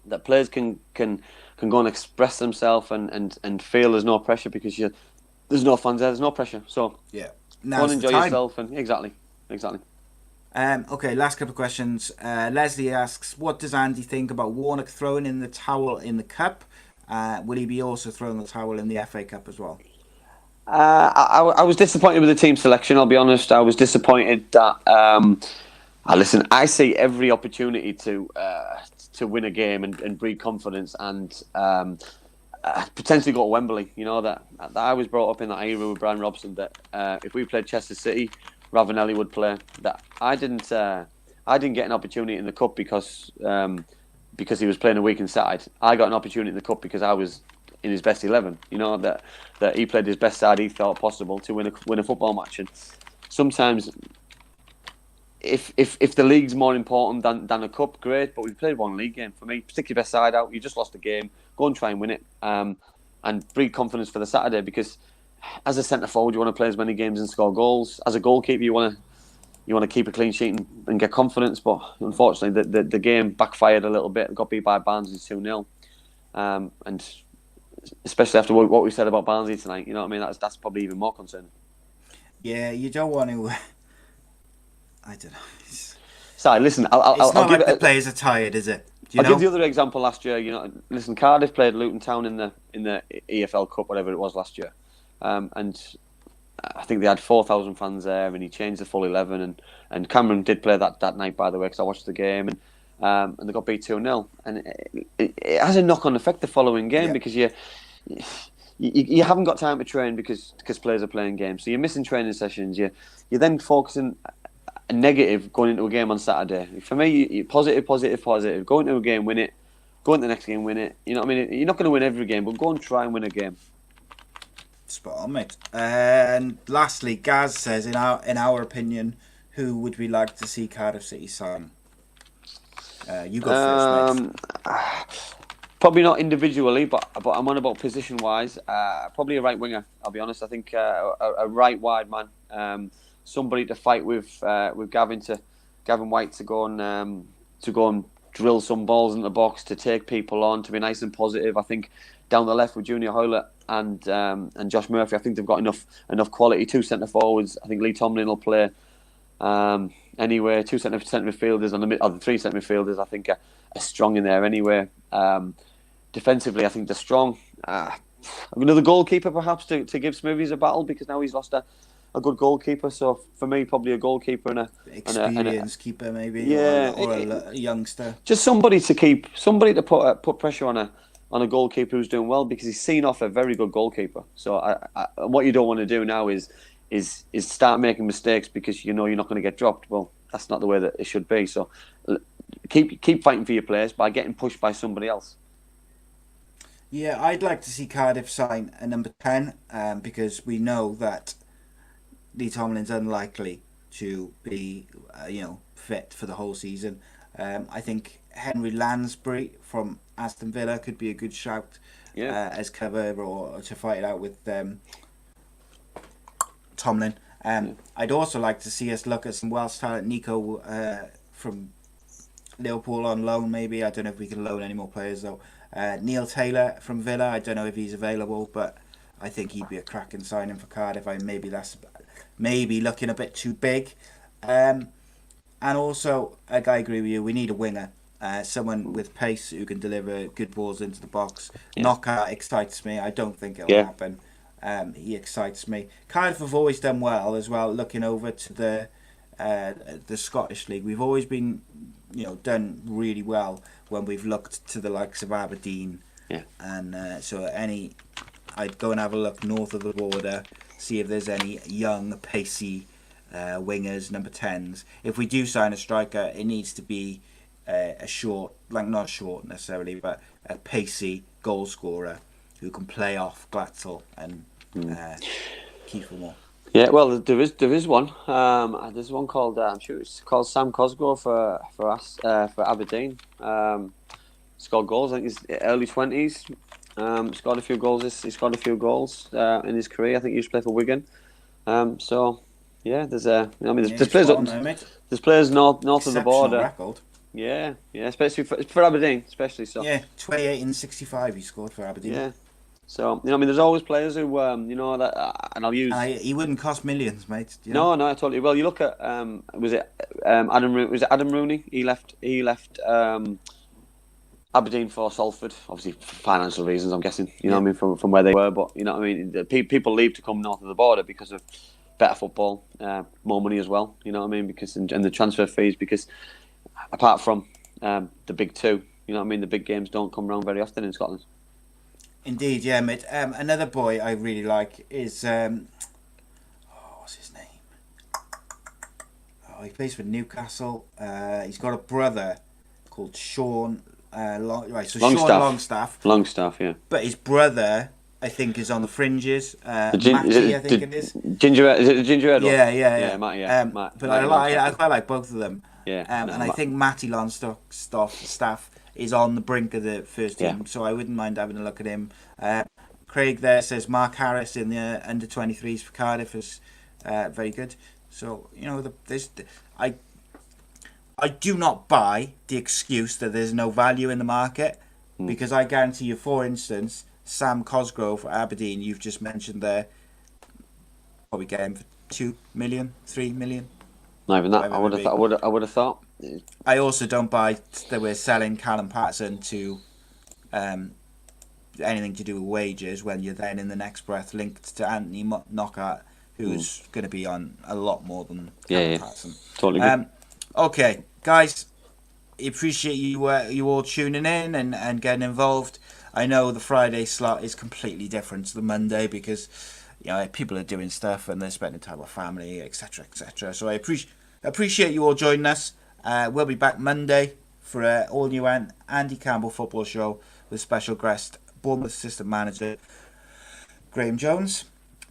that players can go and express themselves and feel there's no pressure, because there's no fans there, there's no pressure. So yeah, go and enjoy yourself. And exactly. Okay, last couple of questions. Leslie asks, what does Andy think about Warnock throwing in the towel in the cup? Will he be also throwing the towel in the FA Cup as well? I was disappointed with the team selection, I'll be honest. I was disappointed that listen, I see every opportunity to win a game and breed confidence, and potentially go to Wembley. You know, that I was brought up in that era with Brian Robson, that if we played Chester City, Ravanelli would play. That I didn't get an opportunity in the cup because he was playing a weakened side. I got an opportunity in the cup because I was in his best 11. You know, that he played his best side he thought possible to win a football match. And sometimes, if the league's more important than a cup, great. But we played one league game. For me, stick your best side out. You just lost a game. Go and try and win it, and breed confidence for the Saturday. Because as a centre forward, you want to play as many games and score goals. As a goalkeeper, you want to keep a clean sheet and get confidence. But unfortunately, the game backfired a little bit. Got beat by Barnsley 2-0, and especially after what we said about Barnsley tonight, you know what I mean. That's probably even more concerning. Yeah, you don't want to. I don't know. Sorry, listen. It's not like the players are tired, is it? I'll give the other example last year. You know, listen, Cardiff played Luton Town in the EFL Cup, whatever it was last year, and I think they had 4,000 fans there, and he changed the full 11, and Cameron did play that night, by the way, because I watched the game, and they got beat 2-0, and it has a knock-on effect the following game, because you haven't got time to train because players are playing games, so you're missing training sessions. You're then focusing a negative going into a game on Saturday. For me, you positive. Go into a game, win it. Go into the next game, win it. You know what I mean? You're not going to win every game, but go and try and win a game. Spot on, mate. And lastly, Gaz says, in our opinion, who would we like to see Cardiff City sign? You go first, mate. Probably not individually, but I'm on about position wise. Probably a right winger. I'll be honest. I think a right wide man. Somebody to fight with Gavin White to go and drill some balls in the box, to take people on, to be nice and positive. I think down the left with Junior Hoylett and Josh Murphy, I think they've got enough quality. Two centre forwards. I think Lee Tomlin will play anyway. Two centre midfielders the three centre midfielders, I think are strong in there anyway. Defensively, I think they're strong. another goalkeeper perhaps to give Smithies a battle, because now he's lost a good goalkeeper. So for me, probably a goalkeeper and a experienced keeper maybe, yeah, or a youngster. Just somebody to put pressure on a goalkeeper who's doing well, because he's seen off a very good goalkeeper. So what you don't want to do now is start making mistakes because you know you're not going to get dropped. Well, that's not the way that it should be. So keep fighting for your place by getting pushed by somebody else. Yeah, I'd like to see Cardiff sign a number 10, because we know that Lee Tomlin's unlikely to be, fit for the whole season. I think Henry Lansbury from Aston Villa could be a good shout as cover or to fight it out with Tomlin. I'd also like to see us look at some Welsh talent. Nico from Liverpool on loan, maybe. I don't know if we can loan any more players though. Neil Taylor from Villa, I don't know if he's available, but I think he'd be a cracking signing for Cardiff. Maybe that's looking a bit too big. And also, I agree with you, we need a winger. Someone with pace who can deliver good balls into the box. Knockout excites me. I don't think it'll happen. He excites me. Cardiff have always done well as well, looking over to the Scottish League. We've always been, done really well when we've looked to the likes of Aberdeen. And I'd go and have a look north of the border, see if there's any young, pacey wingers, number 10s. If we do sign a striker, it needs to be a short, not short necessarily, but a pacey goal scorer who can play off Glatzel and Keith Moore. Yeah, well, there is one. There's one called I'm sure it's called Sam Cosgrove for Aberdeen. Scored goals. I think he's early 20s. Scored a few goals. He's scored a few goals in his career. I think he used to play for Wigan. So yeah, there's there's players there's players north of the border. Record. Yeah, especially for Aberdeen, especially so. Yeah, 28 and 65 he scored for Aberdeen. Yeah. So there's always players who that, and I'll use. He wouldn't cost millions, mate. No, I totally. Well, you look at was it Adam Rooney? He left Aberdeen for Salford, obviously for financial reasons. I'm guessing. What I mean, from where they were, but people leave to come north of the border because of better football, more money as well. You know what I mean? Because and the transfer fees. Because apart from the big two, the big games don't come around very often in Scotland. Indeed, yeah, mate. Another boy I really like is what's his name? He plays for Newcastle. He's got a brother called Sean. Longstaff. Longstaff, yeah. But his brother, I think, is on the fringes. Matty, I think it is. Ginger, is it the Gingerhead? Yeah. Matty, yeah. But I quite like both of them. Yeah. I think Matty Longstaff is on the brink of the first team, so I wouldn't mind having a look at him. Craig there says Mark Harris in the under 23s for Cardiff is very good. So I do not buy the excuse that there's no value in the market, because I guarantee you, for instance, Sam Cosgrove for Aberdeen, you've just mentioned there, probably get him for 2 million, 3 million. Not even that. I would have thought. I also don't buy that we're selling Callum Patterson to anything to do with wages when you're then in the next breath linked to Anthony Knockout, who's going to be on a lot more than Callum Patterson. Totally good. Okay, guys, appreciate you all tuning in and getting involved. I know the Friday slot is completely different to the Monday because people are doing stuff and they're spending time with family, etc., etc. So I appreciate you all joining us. We'll be back Monday for an all new Andy Campbell Football Show with special guest Bournemouth assistant manager Graham Jones.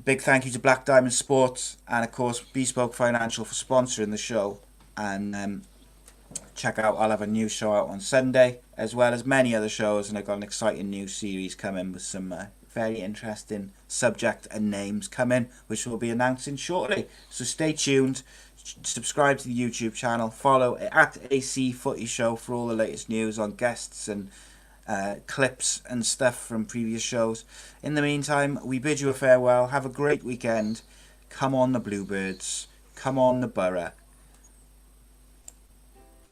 Big thank you to Black Diamond Sports and of course Bespoke Financial for sponsoring the show. And check out, I'll have a new show out on Sunday as well as many other shows, and I've got an exciting new series coming with some very interesting subject and names coming, which we'll be announcing shortly. So stay tuned, subscribe to the YouTube channel, follow at AC Footy Show for all the latest news on guests and clips and stuff from previous shows. In the meantime, we bid you a farewell. Have a great weekend. Come on the Bluebirds, come on the Boro.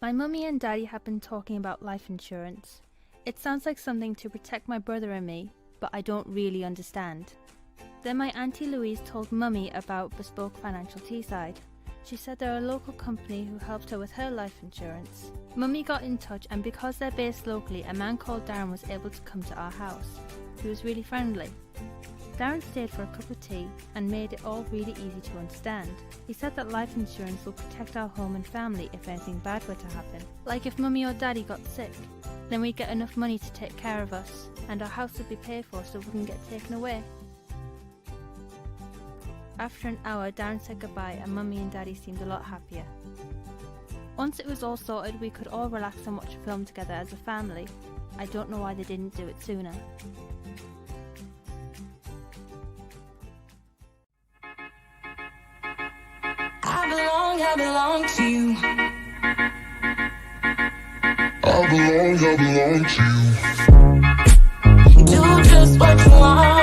My mummy and daddy have been talking about life insurance. It sounds like something to protect my brother and me, but I don't really understand. Then my Auntie Louise told Mummy about Bespoke Financial Teesside. She said they're a local company who helped her with her life insurance. Mummy got in touch, and because they're based locally, a man called Darren was able to come to our house. He was really friendly. Darren stayed for a cup of tea and made it all really easy to understand. He said that life insurance will protect our home and family if anything bad were to happen. Like if Mummy or Daddy got sick, then we'd get enough money to take care of us, and our house would be paid for so it wouldn't get taken away. After an hour, Darren said goodbye and Mummy and Daddy seemed a lot happier. Once it was all sorted, we could all relax and watch a film together as a family. I don't know why they didn't do it sooner. I belong to you. I belong to you. Do just what you want.